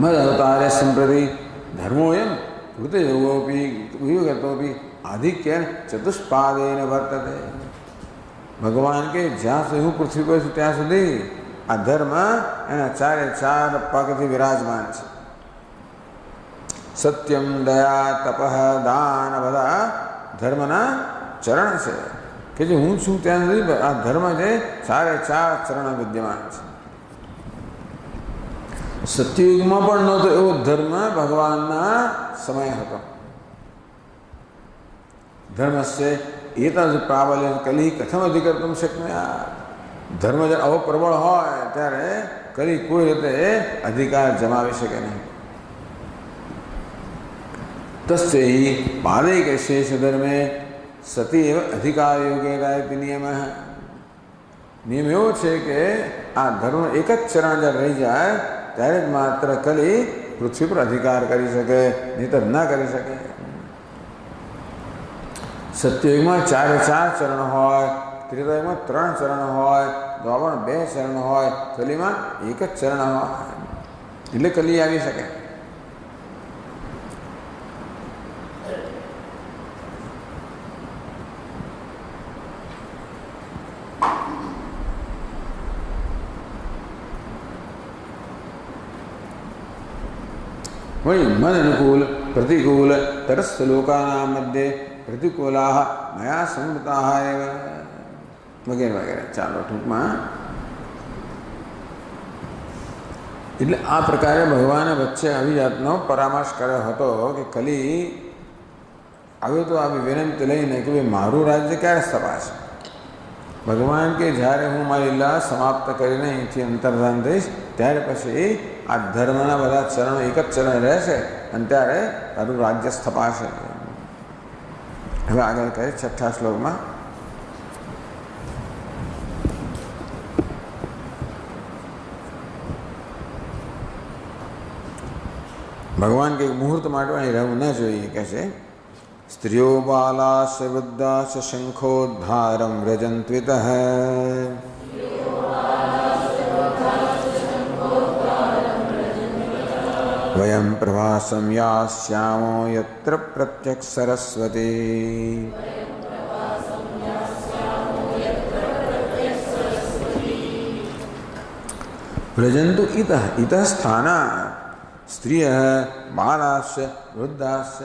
મદ અવતારે સંપ્રતિ ધર્મોયમ કૃતયોગોપી વિગતોપી આધિક્ય ચતુષ્પાદેન વર્તતે. ભગવાન કે જ્યાં સુધી હું પૃથ્વી પર છું ત્યાં સુધી આ ધર્મ એના ચારે ચાર પગથી વિરાજમાન છે. સત્યમ, દયા, તપ, દાન બધા ધર્મના ચરણ છે કે જે હું છું ત્યાં સુધી આ ધર્મ જે ચારે ચાર ચરણ વિદ્યમાન છે. સત્યયુગમાં પણ નહોતો એવો ધર્મ ભગવાનના સમય હતો. ધર્મસ્ય એતદ પ્રાબલ્ય કલી કથમ અધિકર્તુમ શક્નુયાત. ધર્મ જ્યારે આવો પ્રબળ હોય ત્યારે કલી કોઈ રીતે અધિકાર જમાવી શકે નહીં. તસ્ય પાદૈક શેષ ધર્મે સતી એવ અધિકાર યોગ્યતા નિયમ. નિયમ એવો છે કે આ ધર્મ એક જ ચરણ જ્યારે રહી જાય ત્યારે જ માત્ર કલી પૃથ્વી પર અધિકાર કરી શકે, નહીંતર ન કરી શકે. સત્યયુગમાં ચારે ચાર ચરણ હોય, ત્રેતાયુગમાં 3 ચરણ હોય, દ્વાપરમાં 2 ચરણ હોય, કલીમાં એક જ ચરણ હોય એટલે કલી આવી શકે. वही मन अनुकूल प्रतिकूल तरस्थ लोकानां मध्ये प्रतिकूलाः मया संवृताः एव वगैरह वगैरह. ચાલો ટૂંકમાં એટલે આ પ્રકારે ભગવાને વચ્ચે આવી જાતનો પરામર્શ કર્યો હતો કે કલી આવ્યો તો આવી વિનંતી લઈને કે ભાઈ મારું રાજ્ય ક્યારે સ્થપાશે. ભગવાન કે જ્યારે હું મારી લીલા સમાપ્ત કરીને અહીંથી અંતર્ધાન થઈશ ત્યારે પછી આ ધર્મના બધા ચરણો એક જ ચરણ રહેશે અને ત્યારે તારું રાજ્ય સ્થપાશે. હવે આગળ કહે 6ઠ્ઠા શ્લોકમાં ભગવાન કે મુહૂર્ત માટે અહીં રહેવું ન જોઈએ. કહે છે સ્ત્રીઓ બાલાશ વૃદ્ધાશ શંખોદ્ધારમ વ્રજન્ત્વિતઃ વયમ પ્રભાસમ યાસ્યામો યત્ર પ્રત્યક્ષ સરસ્વતી. વ્રજંતુ ઇતઃ ઇતઃ સ્થાનાत् સ્ત્રીય બાલાશ વૃદ્ધાશ.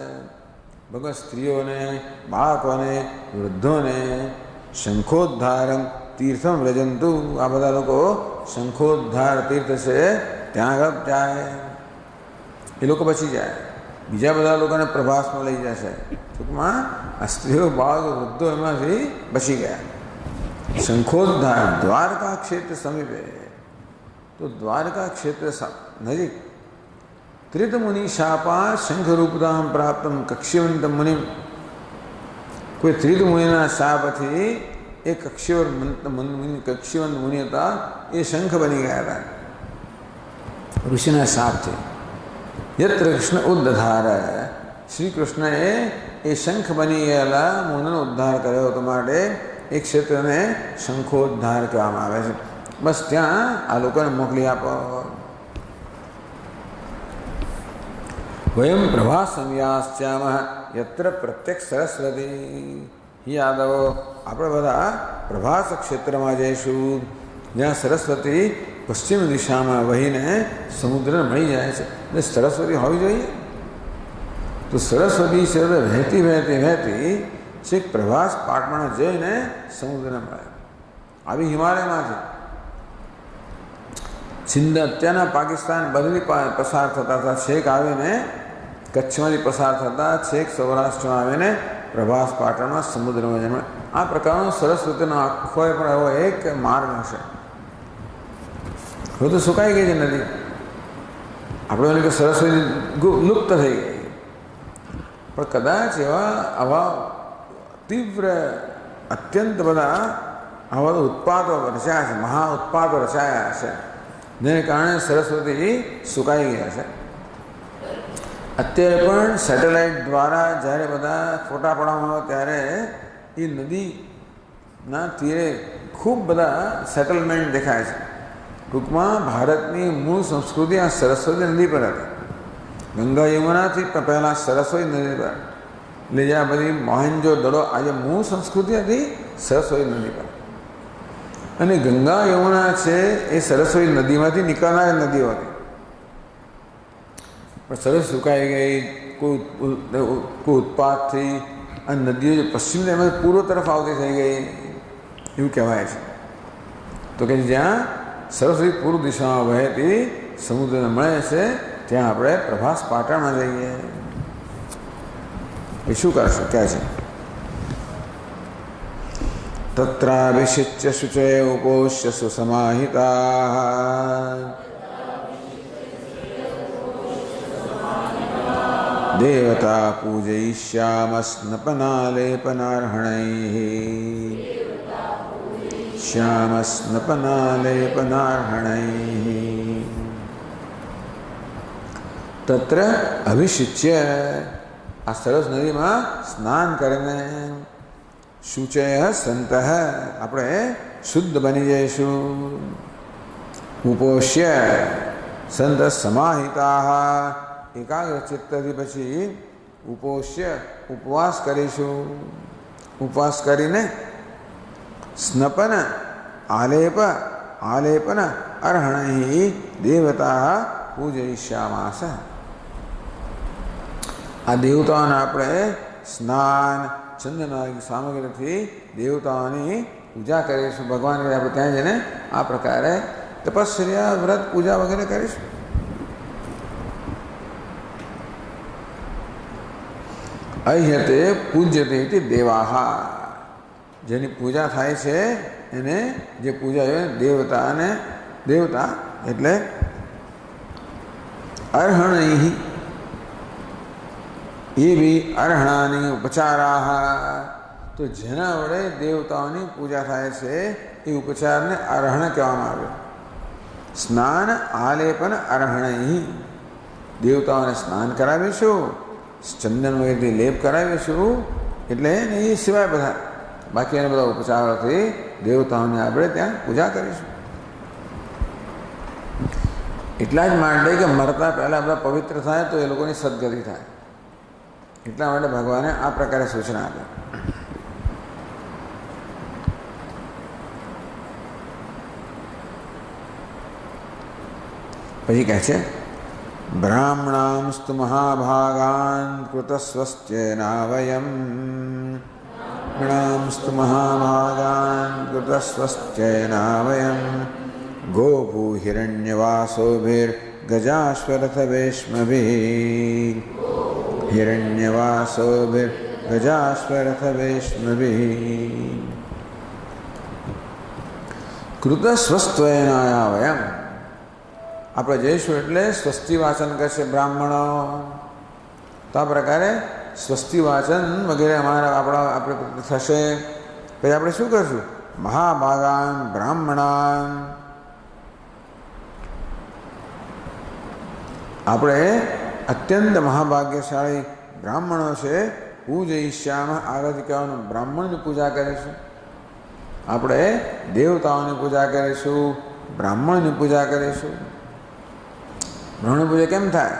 ભગવાન સ્ત્રીઓને, બાળકોને, વૃદ્ધોને શંખોદ્ધારમ તીર્થમ વ્રજંતુ. આ બધા લોકો શંખોદ્ધાર તીર્થ છે ત્યાં આગળ જાય. એ લોકો બચી જાય, બીજા બધા લોકોને પ્રભાસમાં લઈ જશે. ટૂંકમાં આ સ્ત્રીઓ, બાળકો, વૃદ્ધો એમાંથી બચી ગયા. શંખોદ્ધાર દ્વારકા ક્ષેત્ર સમીપે. તો દ્વારકા ક્ષેત્ર નજીક ત્રિત મુનિ શાપા શંખરૂપતામ પ્રાપ્તમ કક્ષ્યવંત મુનિ. કોઈ ત્રિત મુનિના શાપથી એ કક્ષ્યવંત મુનિ હતા, એ શંખ બની ગયા હતા ઋષિના શાપથી. યત્ર કૃષ્ણ ઉદ્ધાર. શ્રી કૃષ્ણએ એ શંખ બની ગયેલા મુનિનો ઉદ્ધાર કર્યો હતો માટે એ ક્ષેત્રને શંખોદ્ધાર કહેવામાં આવે છે. બસ ત્યાં આ લોકોને મોકલી આપો. વયમ પ્રભાસમ યાસ્યામઃ યત્ર પ્રત્યક્ષ સરસ્વતી. યાદવો આપણે બધા પ્રભાસ ક્ષેત્રમાં જઈશું જ્યાં સરસ્વતી પશ્ચિમ દિશામાં વહીને સમુદ્રને મળી જાય છે. એટલે સરસ્વતી હોવી જોઈએ. તો સરસ્વતી છે વહેતી વહેતી વહેતી છેક પ્રભાસ પાટણ જઈને સમુદ્રને મળે. આવી હિમાલયમાં છે. સિંધ અત્યારના પાકિસ્તાન બધીથી પસાર થતા હતા, છેક આવીને કચ્છમાંથી પસાર થતા છેક સૌરાષ્ટ્રમાં આવીને પ્રભાસ પાટણમાં સમુદ્રમાં જન્મે. આ પ્રકારનો સરસ્વતીનો આખો પણ એવો એક માર્ગ હશે. હવે તો સુકાઈ ગઈ છે નદી. આપણે એને કે સરસ્વતી લુપ્ત થઈ ગઈ, પણ કદાચ આવા તીવ્ર અત્યંત બધા આવા ઉત્પાદો રચાયા છે, મહા ઉત્પાદો રચાયા હશે, જેને કારણે સરસ્વતી સુકાઈ ગયા છે. અત્યારે પણ સેટેલાઇટ દ્વારા જ્યારે બધા ફોટા પાડવામાં આવે ત્યારે એ નદીના તીરે ખૂબ બધા સેટલમેન્ટ દેખાય છે. ટૂંકમાં ભારતની મૂળ સંસ્કૃતિ આ સરસ્વતી નદી પર હતી. ગંગા યમુનાથી પહેલાં સરસ્વતી નદી પર, એટલે જ્યાં બધી મોહેન્જો દડો આજે મૂળ સંસ્કૃતિ હતી સરસ્વતી નદી પર. અને ગંગા યમુના છે એ સરસ્વતી નદીમાંથી નીકળનાર નદીઓ હતી, પણ સરસ સુકાઈ ગઈ. કોઈ ઉત્પાદથી આ નદીઓ જે પશ્ચિમ એમાં પૂર્વ તરફ આવતી થઈ ગઈ એવું કહેવાય છે. તો કે જ્યાં સરસ્વતી પૂર્વ દિશામાં વહેતી સમુદ્રને મળે છે ત્યાં આપણે પ્રભાસ પાટણમાં જઈએ. એ શું કરશું ક્યાં છે? તત્રાભિષિચ્ય શુચય ઉपोष्य સુસમાહિતા દેવતા પૂજયિષ્યામ સ્નપનાલેપનાર્હણૈઃ શ્યામ સ્નપનાલેપનાર્હણૈઃ. તત્ર અભિષિચ્ય આ સરસ નદીમાં સ્નાન કરીને શુચય સંતઃ આપણે શુદ્ધ બની જઈશું. ઉપોષ્ય સંત સમાહિતા એકાગ્ર ચિત્તથી પછી ઉપોષ્ય ઉપવાસ કરીશું. ઉપવાસ કરીને સ્નપન આલેપન અર્હણૈ દેવતા પૂજયિષ્યામાસ. આ દેવતાઓને આપણે સ્નાન ચંદન સામગ્રીથી દેવતાઓની પૂજા કરીશું. ભગવાન આપણે ત્યાં જઈને આ પ્રકારે તપસ્યા વ્રત પૂજા વગેરે કરીશું. અહ્યતે પૂજ્યતે ઇતિ દેવાહ. જેની પૂજા થાય છે એને જે પૂજા હોય દેવતાને, દેવતા એટલે અર્હણૈ એવી અર્હણાની ઉપચારાહ. તો જેના વડે દેવતાઓની પૂજા થાય છે એ ઉપચારને અર્હણ કહેવામાં આવે. સ્નાન આલેપન અર્હણૈ. દેવતાઓને સ્નાન કરાવીશું, ચંદન વગેરેથી લેપ કરાવીશું, એટલે એ સિવાય બધા બાકી એના બધા ઉપચારોથી દેવતાઓને આપણે ત્યાં પૂજા કરીશું. એટલા જ માટે કે મરતા પહેલાં બધા પવિત્ર થાય તો એ લોકોની સદગતિ થાય. એટલા માટે ભગવાને આ પ્રકારે સૂચના આપી. પછી કહે છે બ્રાહ્મણાંસ્તુ મહાભાગાન કૃતસ્વસ્ત્યેનાવયમ. બ્રાહ્મણાંસ્તુ મહાભાગાન કૃતસ્વસ્ત્યેનાવયમ ગોભૂ હિરણ્યવાસોભિર્ગજાશ્વરથવેશ્મભિઃ. હિરણ્યવાસોભિર્ગજાશ્વરથવેશ્મભિઃ કૃતસ્વસ્ત્વેનાયા વયમ. આપણે જઈશું એટલે સ્વસ્તિ વાચન કરશે બ્રાહ્મણો. તો આ પ્રકારે સ્વસ્તિ વાચન વગેરે આપણે થશે. પછી આપણે શું કરશું? મહાભાગાન બ્રાહ્મણાન. આપણે અત્યંત મહાભાગ્યશાળી બ્રાહ્મણો છે પૂજયિષ્યામઃ. આગળથી કહેવાનું બ્રાહ્મણની પૂજા કરીશું. આપણે દેવતાઓની પૂજા કરીશું, બ્રાહ્મણની પૂજા કરીશું. બ્રાહ્મણ પૂજા કેમ થાય?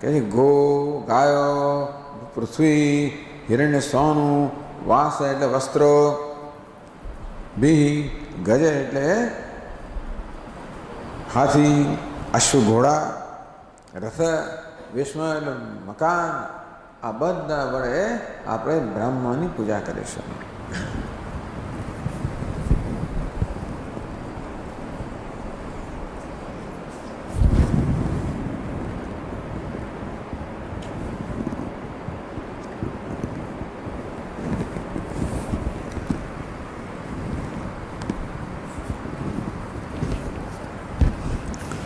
કે ગો ગાયો, પૃથ્વી, હિરણ્ય સોનું, વાસ એટલે વસ્ત્રો, ભી ગજ એટલે હાથી, અશ્વ ઘોડા, રથ, વિશ્વ એટલે મકાન. આ બધા વડે આપણે બ્રાહ્મણની પૂજા કરીશું.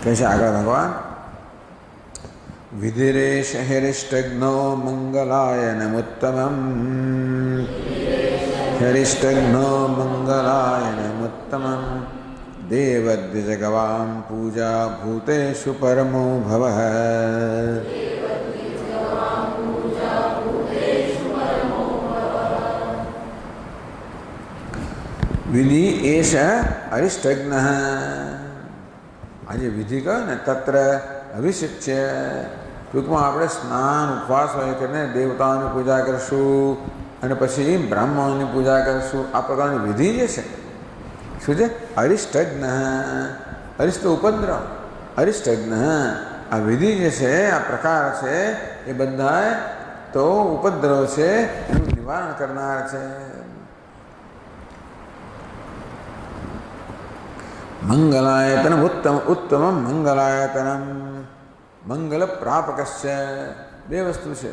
કહે છે આગળ ભગવાન વિધિરેશ હેરિષ્ટગ્નો મંગલાયનમુત્તમમ. હેરિષ્ટગ્નો મંગલાયનમુત્તમમ દેવદ્વિજગવામ પૂજા ભૂતેષુ પરમો ભવઃ. વિધિ એશ અરિષ્ટજ્ઞ. આજે વિધિ કહે ને તત્ર અભિષિચ્ય. ટૂંકમાં આપણે સ્નાન ઉપવાસ હોય કરીને દેવતાઓની પૂજા કરીશું અને પછી બ્રાહ્મણોની પૂજા કરીશું. આ પ્રકારની વિધિ જે છે શું છે? અરિષ્ટજ્ઞ. અરિષ્ટ ઉપદ્રવ, અરિષ્ટજ્ઞ. આ વિધિ જે છે, આ પ્રકાર છે, એ બધા તો ઉપદ્રવ છે એનું નિવારણ કરનાર છે. મંગલાયતનમ ઉત્તમ મંગલાયતનમ. મંગલ પ્રાપકસ્ય. બે વસ્તુ છે.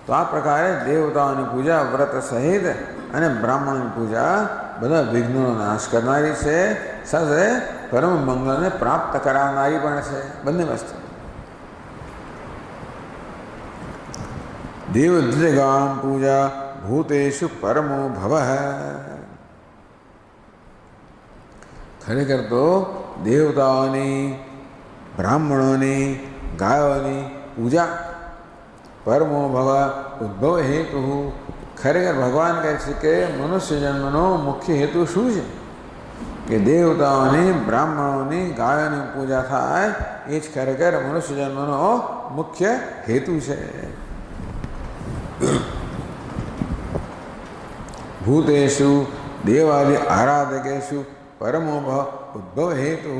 તો આ પ્રકારે દેવતાઓની પૂજા વ્રત સહિત અને બ્રાહ્મણની પૂજા બધા વિઘ્નોનો નાશ કરનારી છે, સાથે પરમ મંગળને પ્રાપ્ત કરાવનારી પણ છે. બંને વસ્તુ. દેવદ્વિગામ પૂજા ભૂતેષુ પરમો ભવ. ખરેખર તો દેવતાઓની, બ્રાહ્મણોની, ગાયોની પૂજા પરમો ભવ ઉદ્ભવ હેતુ. ખરેખર ભગવાન કહે છે કે મનુષ્ય જન્મનો મુખ્ય હેતુ શું છે? કે દેવતાઓની, બ્રાહ્મણોની, ગાયોની પૂજા થાય એ જ ખરેખર મનુષ્ય જન્મનો મુખ્ય હેતુ છે. ભૂતેષુ દેવાદિ આરાધકેષુ પરમો ઉદ્ભવ હેતુ.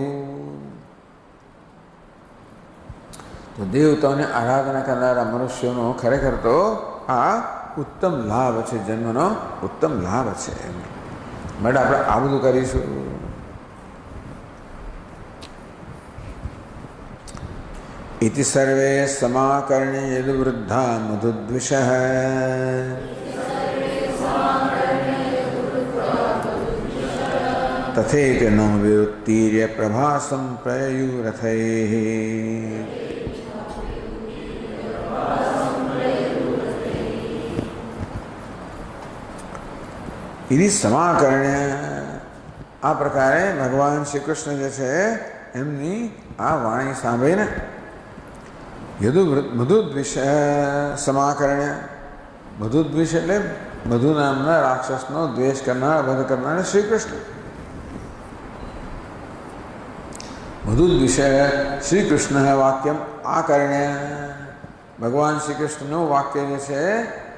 તો દેવતાઓને આરાધના કરનારા મનુષ્યોનો ખરેખર તો આ ઉત્તમ લાભ છે, જન્મનો ઉત્તમ લાભ છે. માટે આપણે આ બધું કરીશું. इति सर्वे समाकर्ण्य यदुवृद्धा मधुद्विषः तथेति न विरुत्तीर्य प्रभासं प्रयुरथैः. इति समाकर्ण्य. આ પ્રકારે ભગવાન શ્રી કૃષ્ણ જે છે એમની આ વાણી સાંભળીને મધુદ્વિષ સમાકરણ્ય. મધુદ્વિષ એટલે મધુ નામના રાક્ષસનો દ્વેષ કરનાર, વધ કરનાર શ્રી કૃષ્ણ. મધુદ્વિષ શ્રી કૃષ્ણ વાક્યમ આકર્ણ્ય. ભગવાન શ્રી કૃષ્ણનું વાક્ય જે છે,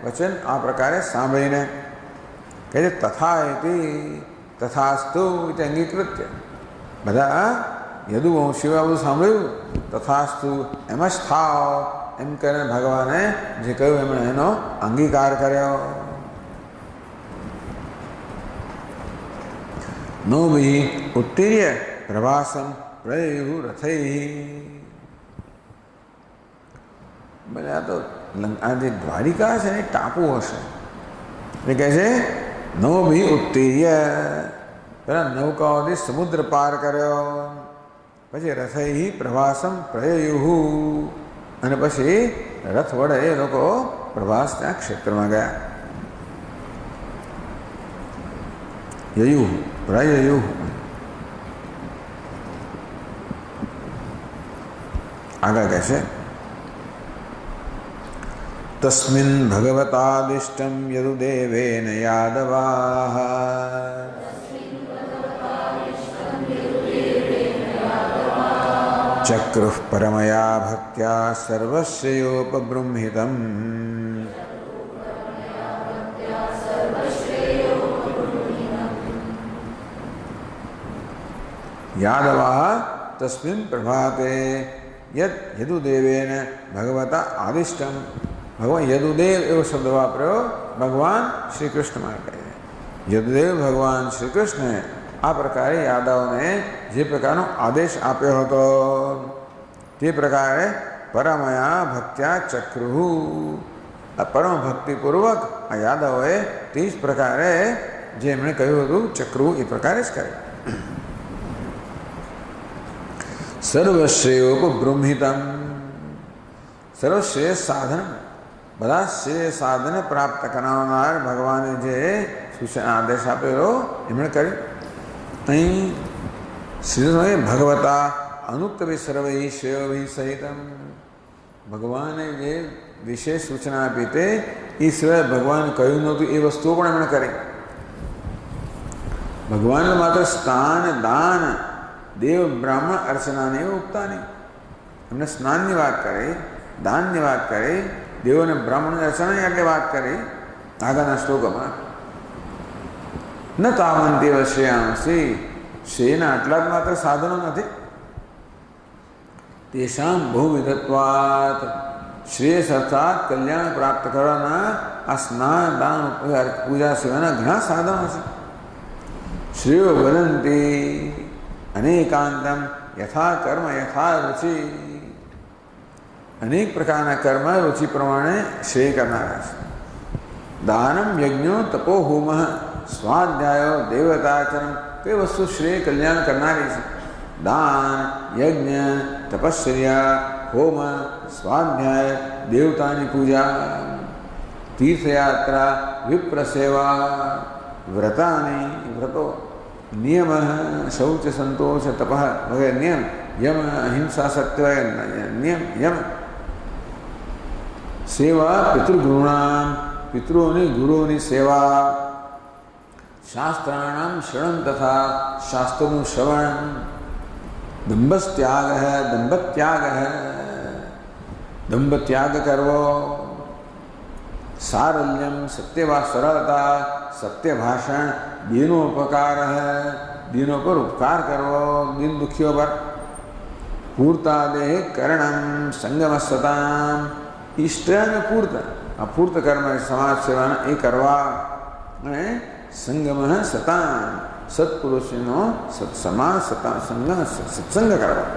વચન આ પ્રકારે સાંભળીને કહે છે તથા ઇતિ તથાસ્તુ ઇતિ અંગીકૃત્ય. બધા યદુવંશીઓ બધું સાંભળ્યું, તથાસ્તુ એમ જ થાવ એમ કરીને ભગવાને જે કહ્યું એમણે એનો અંગીકાર કર્યો. નો બી ઉત્તીર્ય પ્રભાસમ પ્રયુ રથૈ. બોલે આ તો આ જે દ્વારિકા છે ને ટાપુ હશે. એટલે કહે છે નો બી ઉત્તીર્ય. પેલા નૌકાઓથી સમુદ્ર પાર કર્યો, પછી રથૈ પ્રવાસમ પ્રયયુહુ. અને પછી રથ વડે એ લોકો પ્રવાસ ત્યાં ક્ષેત્રમાં ગયા. યયુહ પ્રયયુહ. આગળ કહે છે તસ્મિન ભગવતાદિષ્ટમ યદુદેવેન યાદવાહ ચક્રુઃ પરમયા ભક્ત્યા સર્વશ્રેયોપબૃંહિતમ. યાદવાહ તસ્મિન પ્રભાતે યદુદેવેન ભગવતા આદિષ્ટમ. ભગવાન યદુદેવ એવો શબ્દ વાપર્યો ભગવાન શ્રી કૃષ્ણ માટે. યદુદેવ ભગવાન શ્રી કૃષ્ણે આ પ્રકારે યાદવને જે પ્રકારનો આદેશ આપ્યો હતો તે પ્રકારે પરમયા ભક્ત્યા ચક્રુઃ. આ પરમ ભક્તિપૂર્વક આ યાદવોએ તે જ પ્રકારે જે એમણે કહ્યું હતું ચક્રુઃ એ પ્રકારે જ કરે. સર્વશ્રેયોપબૃંહિતમ. સર્વશ્રેષ્ઠ સાધન, બધા શ્રેષ્ઠ સાધન પ્રાપ્ત કરાવનાર ભગવાને જે સૂચના આદેશ આપેલો એમણે કર્યું. અહીં શ્રી ભગવતા અનુક્તભિ સર્વૈ શ્રેયોભિ સહિતમ. ભગવાને જે વિશેષ સૂચના આપી તે એ સિવાય ભગવાન કહ્યું નહોતું એ વસ્તુઓ પણ એમણે કરી. ભગવાન માત્ર સ્નાન દાન દેવ બ્રાહ્મણ અર્ચનાને ઉગતા નહીં. એમને સ્નાનની વાત કરી, દાનની વાત કરી, દેવોને બ્રાહ્મણની અર્ચનાની આટલી વાત કરી આગળના શ્લોકમાં. ન તાવંતી શ્રેયાંસી, શ્રેયના આટલા જ માત્ર સાધનો નથી. તેષામ બહુવિધત્વાત, શ્રેયસ અર્થાત કલ્યાણ પ્રાપ્ત કરવાના આ સ્નાન દાન પૂજા સિવાયના ઘણા સાધનો છે. શ્રેયો વદંતી અનેકાંતમ યથા કર્મ યથા રુચિ, અનેક પ્રકારના કર્મ રુચિ પ્રમાણે શ્રેય કરનારા છે. દાનમ યજ્ઞો તપો હોમ સ્વાધ્યાયો દેવતાચરણ, કઈ વસ્તુ શ્રેય કલ્યાણ કરનારી છે? દાન, યજ્ઞ, તપશ્ચર્યા, હોમ, સ્વાધ્યાય, દેવતાની પૂજા, તીર્થયાત્રા, વિપ્રસેવા, વ્રતાની વ્રતો, નિયમ, શૌચ, સંતોષ, તપ વગેરે નિયમ, યમ, અહિંસા, સત્ય નિયમ, યમ, સેવા, પિતૃગુરુણામ, પિતૃઓની ગુરુઓની સેવા, શાસ્ત્રાણામ શ્રવણ તથા શાસ્ત્રનું શ્રવણ, દંભત્યાગ દંભત્યાગ કરવો, સારલ્યમ સત્યવા સરળતા, સત્ય ભાષણ, દીનો ઉપકાર દીનો પર ઉપકાર કરવો, દીન દુખીઓ પર, પૂર્તાદેહ કરણમ સંગમસ્સતામ, ઈષ્ટ અને પૂર્ત, આ પૂર્ત કર્મ સમાજ સેવાના એ કરવા, અને સંગમ સતામ, સત્પુરુષનો સત્સમા સતા સંગ સત્સંગ કરવા.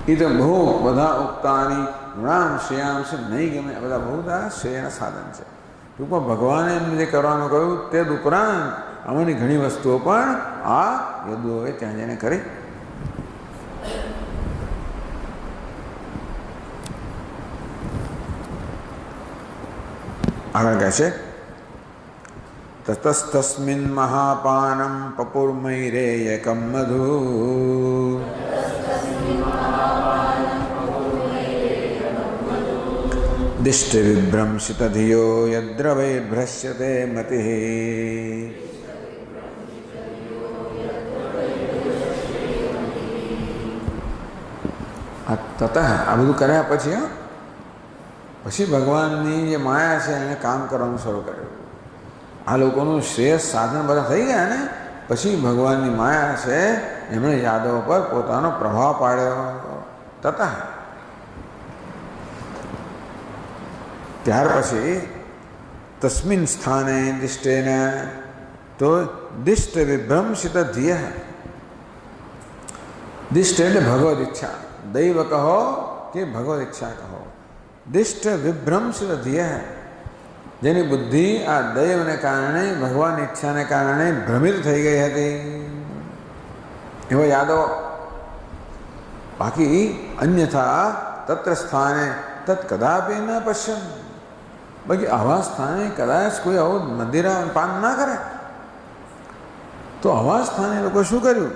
એ તો બહુ બધા ઉક્તાની ગુણામ શ્રેયાંશ નહીં ગમે. આ બધા બહુ બધા શ્રેયના સાધન છે. ટૂંકમાં ભગવાને એમને જે કરવાનું કહ્યું તે ઉપરાંત આમાંની ઘણી વસ્તુઓ પણ આ યદુઓએ ત્યાં જઈને કરી. આગળ કહે છે તતસ્તસ્મિન મહાપાનમ પપુર્મૈરેયકમ મધુ દિષ્ટ વિભ્રંશિત ધિયો યદ્રવૈર્ભ્રશ્યતે મતિઃ. તતઃ આ બધું કર્યા પછી ભગવાનની જે માયા છે એને કામ કરવાનું શરૂ કર્યું. આ લોકોનું શ્રેષ્ઠ સાધન બધા થઈ ગયા ને પછી ભગવાનની માયા છે એમણે યાદવ પર પોતાનો પ્રભાવ પાડ્યો. તતઃ ત્યાર પછી તસ્મિન સ્થાને દિષ્ટેન, તો દિષ્ટ વિભ્રંશિત ધિય, દિષ્ટ એટલે ભગવદ ઈચ્છા, દૈવ કહો કે ભગવદ ઈચ્છા કહો. દિષ્ટ વિભ્રંશિત ધિય, જેની બુદ્ધિ આ દૈવને કારણે ભગવાનની ઈચ્છાને કારણે ભ્રમિત થઈ ગઈ હતી એવા યાદવ. બાકી અન્યથા તત્ર સ્થાને તત્ કદાપી ન પશ્યન, બાકી આવા સ્થાને કદાચ કોઈ આવું મદિરા પાન ના કરે. તો આવા સ્થાને લોકો શું કર્યું?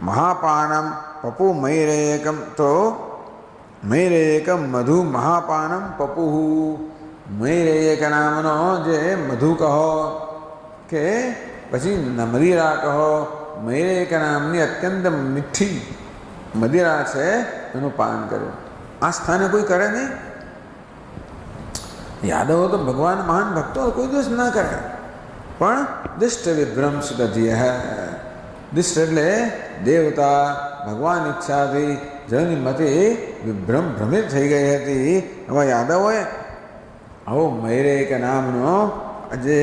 મહાપાનમ પપુ મૈરેયકમ, તો મૈરેયકમ મધુ મહાપાનમ પપુહુ, મૈરેયક નામનો જે મધુ કહો કે પછી મદિરા કહો, મૈરેયક નામની અત્યંત મીઠી મદિરા છે એનું પાન કર્યું. આ સ્થાને કોઈ કરે નહીં. યાદવો તો ભગવાન મહાન ભક્તો કોઈ દિવસ ના કરે. પણ દિષ્ટ વિભ્રંશિત ધિય, દિષ્ટ એટલે દેવતા, ભગવાન ઈચ્છાથી જેની મતે ભ્રમિત થઈ ગઈ હતી એવા યાદવોએ આવો મૈરેયક નામનો જે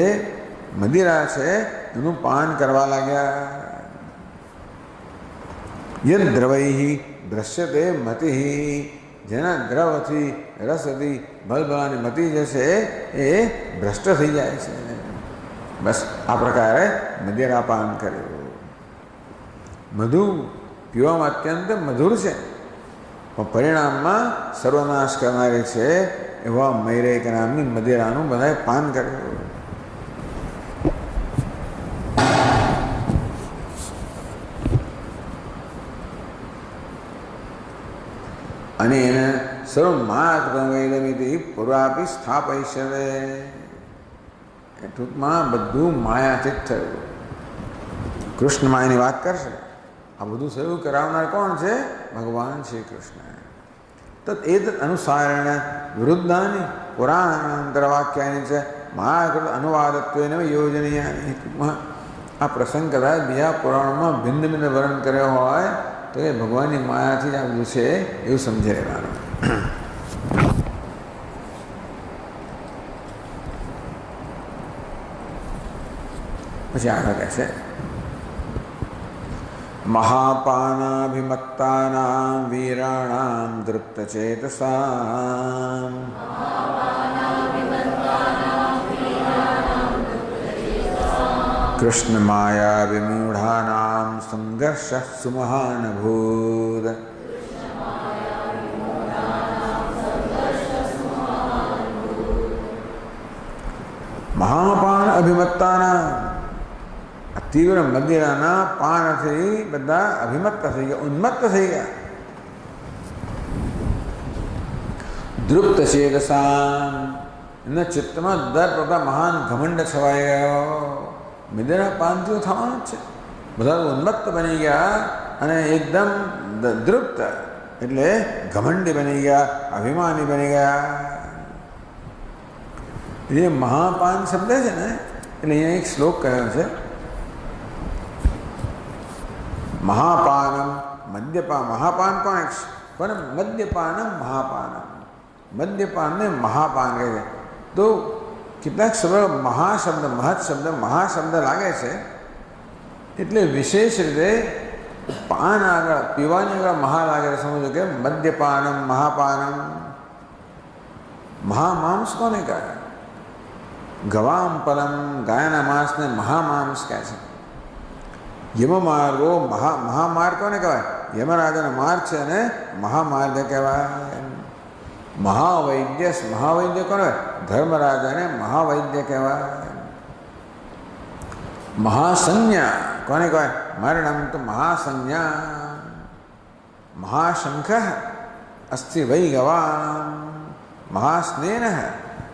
મદિરા છે એનું પાન કરવા લાગ્યા. યદ દ્રવૈ દ્રશ્યતે મતિઃ, જેના દ્રવથી રસથી ભલભલાની મતિ જે છે એ ભ્રષ્ટ થઈ જાય છે. બસ આ પ્રકારે મદિરા પાન કર્યું. મધુ પીવામાં અત્યંત મધુર છે પણ પરિણામમાં સર્વનાશ કરનારી છે એવા મૈરેયક નામની મદિરાનું બધાએ પાન કર્યું. અને એને સર્વ માયાથી પૂર્વાપી સ્થાપયિષ્યતે, ટૂંકમાં બધું માયાથી જ થયું. કૃષ્ણમાં એની વાત કરશે. આ બધું સેવું કરાવનાર કોણ છે? ભગવાન શ્રી કૃષ્ણ. તत् એતत् અનુસારેણ વિરુદ્ધાની પુરાણાંતરવાક્યાની છે મહાકૃત અનુવાદત્વેન યોજનીયાની. આ પ્રસંગ કદાચ બીજા પુરાણોમાં ભિન્ન ભિન્ન વર્ણન કર્યો હોય તો એ ભગવાનની માયાથી જ આ બધું છે એવું સમજી લેવાનું. પછી આગળ કહે છે મહાપાનાભિમત્તાનાં વીરાણાં દૃપ્તચેતસાં કૃષ્ણમાયા વિમૂઢાનાં સંઘર્ષઃ સુમહાન અભૂત. મહાપાન અભિમત્તાના તીવ્ર મદિરાના પાનથી બધા અભિમત્ત થઈ ગયા, ઉન્મત્ત થઈ ગયા. દૃપ્ત ચેતસાં એના ચિત્તમાં દર પ્રકાર મહાન ઘમંડ છવાઈ ગયો. મદિરા પાનથી થવાનું જ છે. બધા ઉન્મત્ત બની ગયા અને એકદમ દૃપ્ત એટલે ઘમંડી બની ગયા, અભિમાની બની ગયા. એ મહાપાન શબ્દ છે ને એટલે અહીંયા એક શ્લોક કહ્યો છે મહાપાનમ મદ્યપાન. મહાપાન પણ મદ્યપાનમ મહાપાનમ. મદ્યપાનને મહાપાન કહે છે. તો કેટલાક શબ્દ મહાશબ્દ મહત શબ્દ મહાશબ્દ લાગે છે એટલે વિશેષ રીતે પાન આગળ પીવાની આગળ મહા લાગે છે. સમજો કે મદ્યપાનમ મહાપાનમ. મહામાંસ કોને કહે? ગવામ પલમ ગાયના માંસને મહામાંસ કહે છે. યમમાર્ગો મહામાર્ગ કોને કહેવાય? યમરાજાનો માર્ગ છે અને મહામાર્ગ કહેવાય. મહાવૈદ્ય મહાવૈદ્ય કોને? ધર્મરાજાને મહાવૈદ્ય કહેવાય. મહાસંજ્ઞા કોને કહેવાય? મરણમ તો મહાસંજ્ઞા. મહાશંખ અસ્થિ વૈ ગવામ. મહાસ્નેન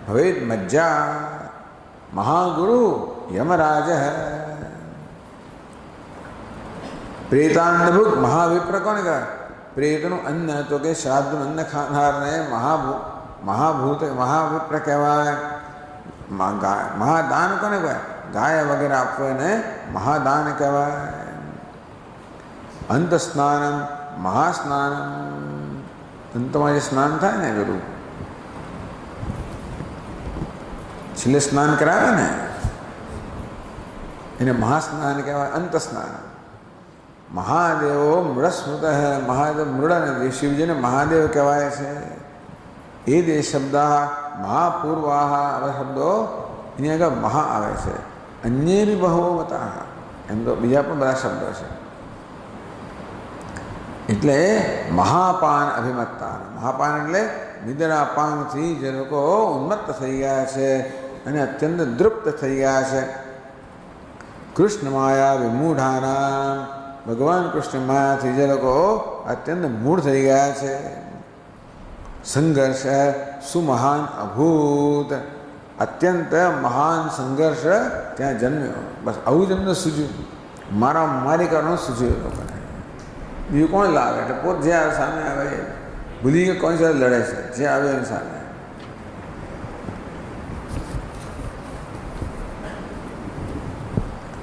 ભવેદ મજ્જા. મહાગુરુ યમરાજ. પ્રેતાન્નભુક મહાવિપ્ર કોને કહેવાય? પ્રેતનું અન્ન તો કે શ્રાદ્ધનું અન્ન ખાનારને મહાભૂત મહાવિપ્ર કહેવાય. મહાદાન કોને કહેવાય? ગાય વગેરે આપવું એને મહાદાન કહેવાય. અંત સ્નાનમ મહાસ્નાનમ. અંતમાં જે સ્નાન થાય ને બધું છેલ્લે સ્નાન કરાવે ને એને મહાસ્નાન કહેવાય. અંત સ્નાન. મહાદેવો મૃડસ્મૃત. મહાદેવ મૃડ અને શિવજીને મહાદેવ કહેવાય છે. એ દે શબ્દ મહાપૂર્વાહ આવા શબ્દો એની આગળ મહા આવે છે. અન્ય બી બહુ મતા. એમ તો બીજા પણ બધા શબ્દો છે. એટલે મહાપાન અભિમત્તા. મહાપાન એટલે નિદ્રા પાનથી જે લોકો ઉન્મત્ત થઈ ગયા છે અને અત્યંત દૃપ્ત થઈ ગયા છે. કૃષ્ણ માયા વિમૂઢાનામ. ભગવાન કૃષ્ણ માયાથી જે લોકો અત્યંત મૂળ થઈ ગયા છે. સંઘર્ષ સુમહાન અભૂત. અત્યંત મહાન સંઘર્ષ ત્યાં જન્મ્યો. બસ આવું જ એમને સૂજ્યું. મારી કરવાનું સૂજ્યું લોકોને. બીજું કોણ લાવે? એટલે પોત જે સામે આવે ભૂલી કે કોની સાથે લડે છે, જે આવે એની સામે.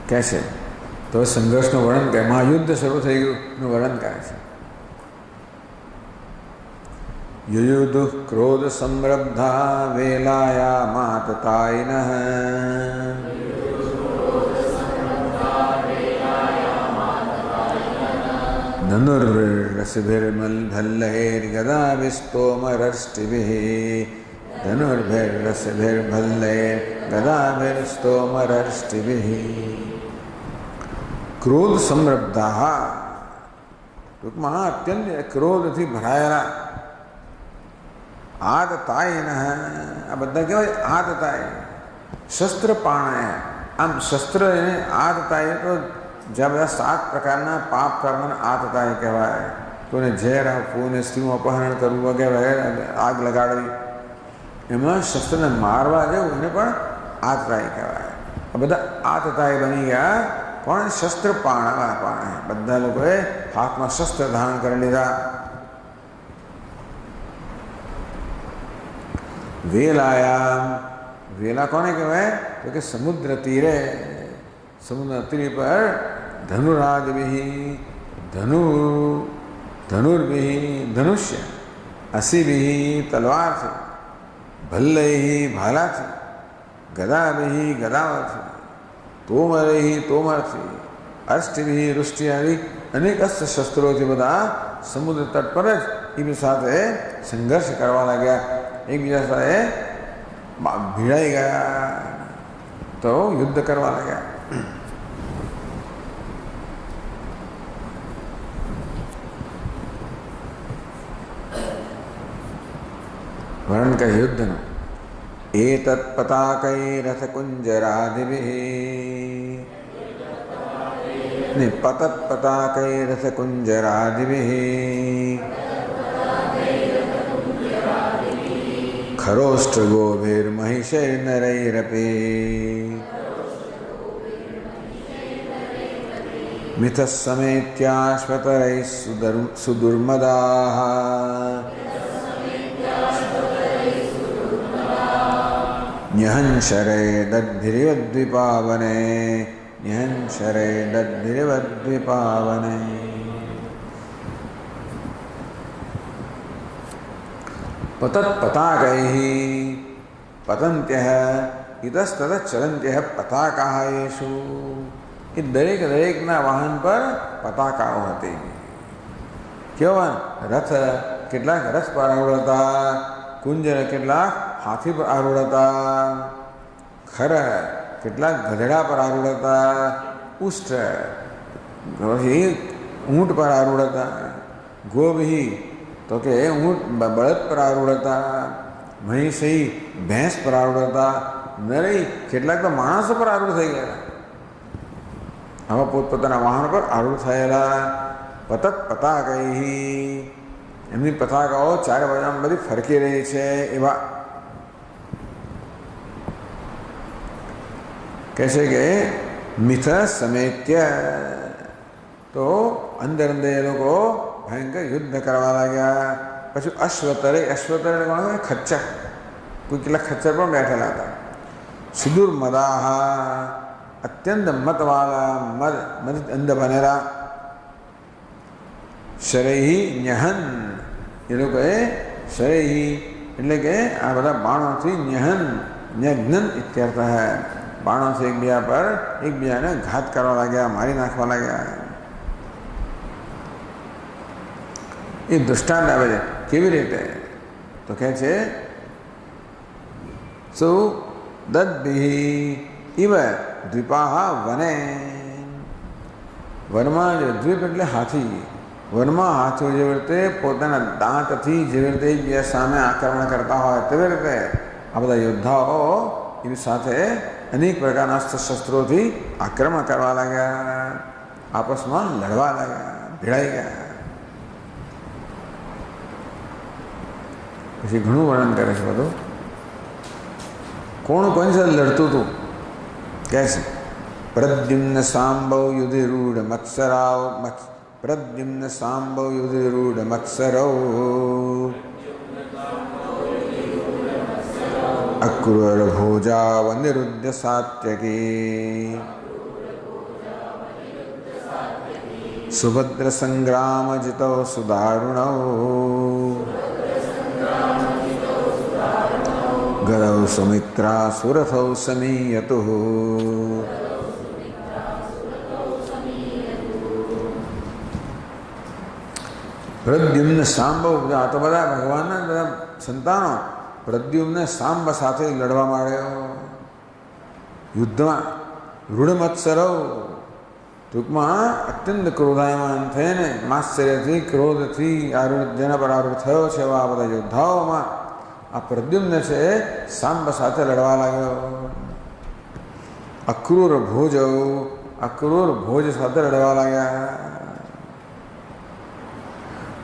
કહે છે તો સંઘર્ષનું વર્ણન કહે. મહાયુદ્ધ શરૂ થઈ ગયું એનું વર્ણન કહે છે. યુયુધુ ક્રોધ સમૃદ્ધા વેલાયા માતતાયિનઃ. ધનુર્ભિર્રસભિર્મલ્ભલ્લૈર્ગદાभिस्तोमरष्टिभिः. ધનુર્ભિર્રસભિર્મલ્લૈર્ગદાभिस्तोमरष्टिभिः. ક્રોધ સમૃદ્ધા. ટૂંકમાં અત્યંત ક્રોધથી ભરાયેલા. આતતાયિનઃ. આ બધા કહેવાય આતતાય. શસ્ત્ર પાણાય. આમ શસ્ત્ર એને આતતાય તો જ્યાં બધા 7 પ્રકારના પાપ કર્મના આતતાય કહેવાય. કોઈને ઝેર આપવું ને સ્ત્રીનું અપહરણ કરવું વગેરે આગ લગાડવી એમાં શસ્ત્રને મારવા જવું એને પણ આતતાય કહેવાય. આ બધા આતતાય બની ગયા પણ શસ્ત્ર પાણે બધા લોકોએ હાથમાં શસ્ત્ર ધારણ કરી લીધા. વેલાયા, વેલા કોને કહેવાય? તો કે સમુદ્ર તીરે, સમુદ્ર તીર પર ધનુરાજભિ, ધનુર્ભિ ધનુષ્ય, અસીભિ તલવારથી, ભલ્લૈ ભાલાથી, ગદાભિ ગદાઓથી, તોમરૈ તોમરથી, અષ્ટિભિ વૃષ્ટિ આવી અનેક અસ્ત્ર શસ્ત્રોથી બધા સમુદ્ર તટ પર જ એમની સાથે સંઘર્ષ કરવા લાગ્યા, એકબીજા સાથે ભીડાઈ ગયા, તો યુદ્ધ કરવા લાગ્યા. વર્ણન કરે યુદ્ધનું. એતત્ પતાકૈ રથકુંજરાદિભિઃ, ને પતત પતાકૈ રથકુંજરાદિભિઃ, ખરોષ્ટ્રગોભીર્મહિષૈર્નરૈરપી, મિથઃ સમેત્યાશ્વતરૈः સુદુર્મદાઃ, ન્યહંશરે દદ્ધિરિવદ્વિપાવને, ન્યહંશરે દદ્ધિરિવદ્વિપાવને. પતત પતાકૈઃ પતંત્યઃ ઇતસ્તતઃ ચલંત્યઃ પતાકાઃ યેષુ. એ દરેકના વાહન પર પતાકાઓ હતી. કેવા રથ, કેટલાક રથ પર આરૂઢ હતા, કુંજર કેટલાક હાથી પર આરૂઢ હતા, ખર કેટલાક ગધેડા પર આરૂઢ હતા, ઉષ્ઠ ઊંટ પર આરૂઢ હતા, ગોભી તો કે ઊંટ બળદ પર આરૂઢ હતા, મહિષી ભેંસ પર આરૂઢ હતા, નરી કેટલાક તો માણસો પર આરૂઢ થઈ ગયા. આવા પોતપોતાના વાહન પર આરૂઢ થયેલા. પતત પતાકૈઃ, એમની પતાકાઓ ચારે બાજુમાં બધી ફરકી રહી છે. એવા કહે છે કે મિથ સમેત્ય, તો અંદર અંદર એ લોકો ભયંકર યુદ્ધ કરવા લાગ્યા. પછી અશ્વતરે, અશ્વતરે કોણ? ખચ્ચર, કોઈ કેટલાક ખચ્ચર પણ બેઠેલા હતા. સુદુર્મદાહ, અત્યંત મતવાળા, મદ અંધ બનેલા. શરૈહિ ન્યહન, એ લોકોએ શરૈહિ એટલે કે આ બધા બાણોથી ન્યહન, ન્યજ્ઞન ઇત્યર્થ હૈ, બાણોથી એકબીજા પર એકબીજાને ઘાત કરવા લાગ્યા, મારી નાખવા લાગ્યા. એ દૃષ્ટાંત આવે છે. કેવી રીતે? તો કહે છે શું દદ્ભિઃ ઇવ દ્વીપાઃ વને. વનમાં જે દ્વીપ એટલે હાથી, વનમાં હાથીઓ જેવી રીતે પોતાના દાંતથી જેવી રીતે એકબીજા સામે આક્રમણ કરતા હોય તેવી રીતે આ બધા યોદ્ધાઓ એની સાથે અનેક પ્રકારના અસ્ત્ર શસ્ત્રોથી આક્રમણ કરવા લાગ્યા, આપસમાં લડવા લાગ્યા, ભીડાઈ ગયા. પછી ઘણું વર્ણન કરે છે બધું. કોણ કોની સાથે લડતું હતું કહે છે. પ્રદ્યુમ્ન સાંબૌ યુધિરૂઢ મત્સરાવ, પ્રદ્યુમ્ન સાંબૌ યુધિરૂઢ મત્સરૌ, અક્રૂર ભોજાવ અનિરુદ્ધ સાત્યકી, સુભદ્ર સંગ્રામ જીતૌ સુદારુણૌ, ગરૌ સુમિત્રા સુરથૌ સમીયતુઃ. પ્રદ્યુમ્ન સાંબ, આ તો બધા ભગવાનના બધા સંતાનો પ્રદ્યુમ્ન સાંબ સાથે લડવા માંડ્યો યુદ્ધમાં. રૂઢમત્સરવ, ટૂંકમાં અત્યંત ક્રોધાયમાન થઈને માત્સર્યથી, ક્રોધથી આરૂઢ, જેના પર આરૂઢ થયો છે એવા આ બધા યોદ્ધાઓમાં આ પ્રદ્યુમ્ન છે સાંબ સાથે લડવા લાગ્યો. અક્રૂર ભોજ, અક્રૂર ભોજ સાથે લડવા લાગ્યા.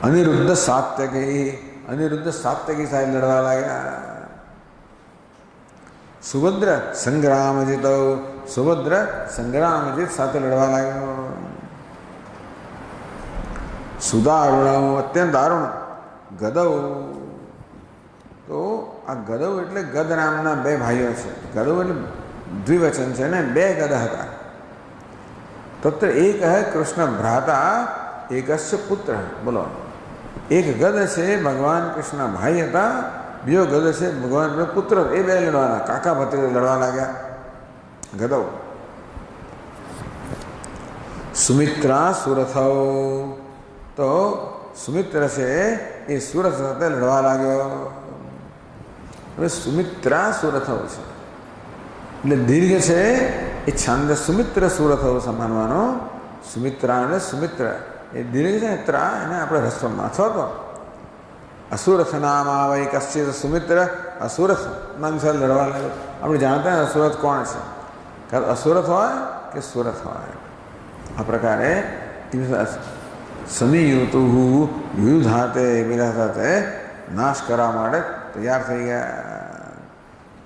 અનિરુદ્ધ સાત્યકી, અનિરુદ્ધ સાત્યકી સાથે લડવા લાગ્યા. સુભદ્ર સંગ્રામજીત, સુભદ્ર સંગ્રામજીત સાથે લડવા લાગ્યો. સુદારુણ અત્યંત દારૂણ, ગદવ, તો આ ગદવ એટલે ગદ નામના બે ભાઈઓ છે. ગદવ એટલે દ્વિવચન છે ને, બે ગદ હતા. તત્ર એક હે કૃષ્ણ ભ્રાતા એકસ્ય પુત્ર. બોલો, એક ગદ છે ભગવાન કૃષ્ણ ભાઈ હતા, બીજો ગદ છે ભગવાન પુત્ર. એ બે લડવાના, કાકા ભત્રીજા લડવા લાગ્યા. ગદવ. સુમિત્રા સુરથૌ, તો સુમિત્ર છે એ સુરથ સાથે લડવા લાગ્યો. હવે સુમિત્રા સુરથૌ છે એટલે દીર્ઘ છે એ છંદ સુમિત્ર સુરથૌ સમાનવાનો. સુમિત્રા એટલે સુમિત્ર એ દીર્ઘ છે ને, ત્રા એને આપણે રસ્વમાં. અથવા તો અસુરથ નામ આવે કશ્ચિત સુમિત્ર, અસુરથ નામ સાથે લડવા લાગ્યો. આપણે જાણતા ને અસુરથ કોણ છે, કાં અસુરથ હોય કે સુરથ હોય. આ પ્રકારે સમિયુતુ યુધાતે એકબીજા સાથે નાશ કરવા માટે તૈયાર થઈ ગયા.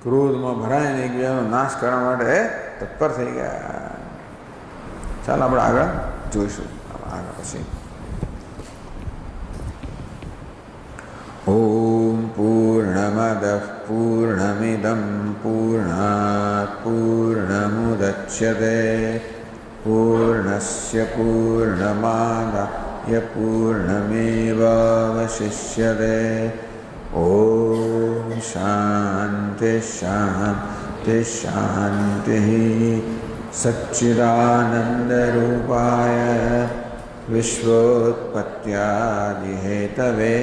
ક્રોધમાં ભરાઈને એકબીજાનો નાશ કરવા માટે તત્પર થઈ ગયા. ચાલ આપણે આગળ જોઈશું. આગળ પછી ઓમ પૂર્ણમદ પૂર્ણમિદમ પૂર્ણાત પૂર્ણમુદચ્યતે પૂર્ણસ્ય પૂર્ણમાદાય પૂર્ણમેવાવશિષ્યતે. ઓમ શાંતિ શાંતિ શાંતિ. સચ્ચિદાનંદરૂપાય વિશ્વોત્પત્યાદિહેતવે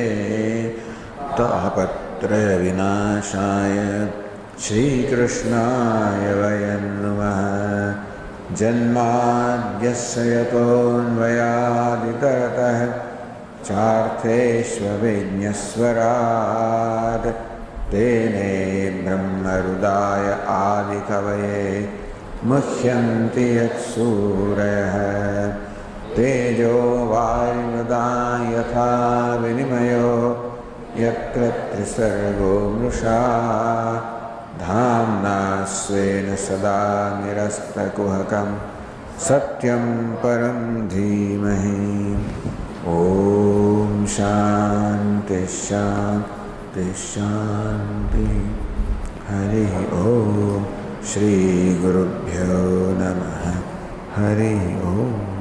તાપત્રય વિનાશાય શ્રીકૃષ્ણાય વયં નમઃ. જન્માદ્યસ્ય યતોન્વયાદિતરતઃ ચાર્થેષ્વવિઘ્નસ્વરાટ્ તેને બ્રહ્મહૃદાય આદિકવये મુહ્યन्ति યત્સૂરયः. તેજો વાયુર્મૃદા યથા વિનિમયો યત્ર ત્રિસર્ગો મૃષા ધામ્ના સ્વેન સદા નિરસ્તકુહકં સત્યં પરમ ધીમહિ. ઓમ શાંતિ શાંતિ શાંતિ. હરિ ઓમ. શ્રી ગુરુભ્યો નમઃ. હરિ ઓમ.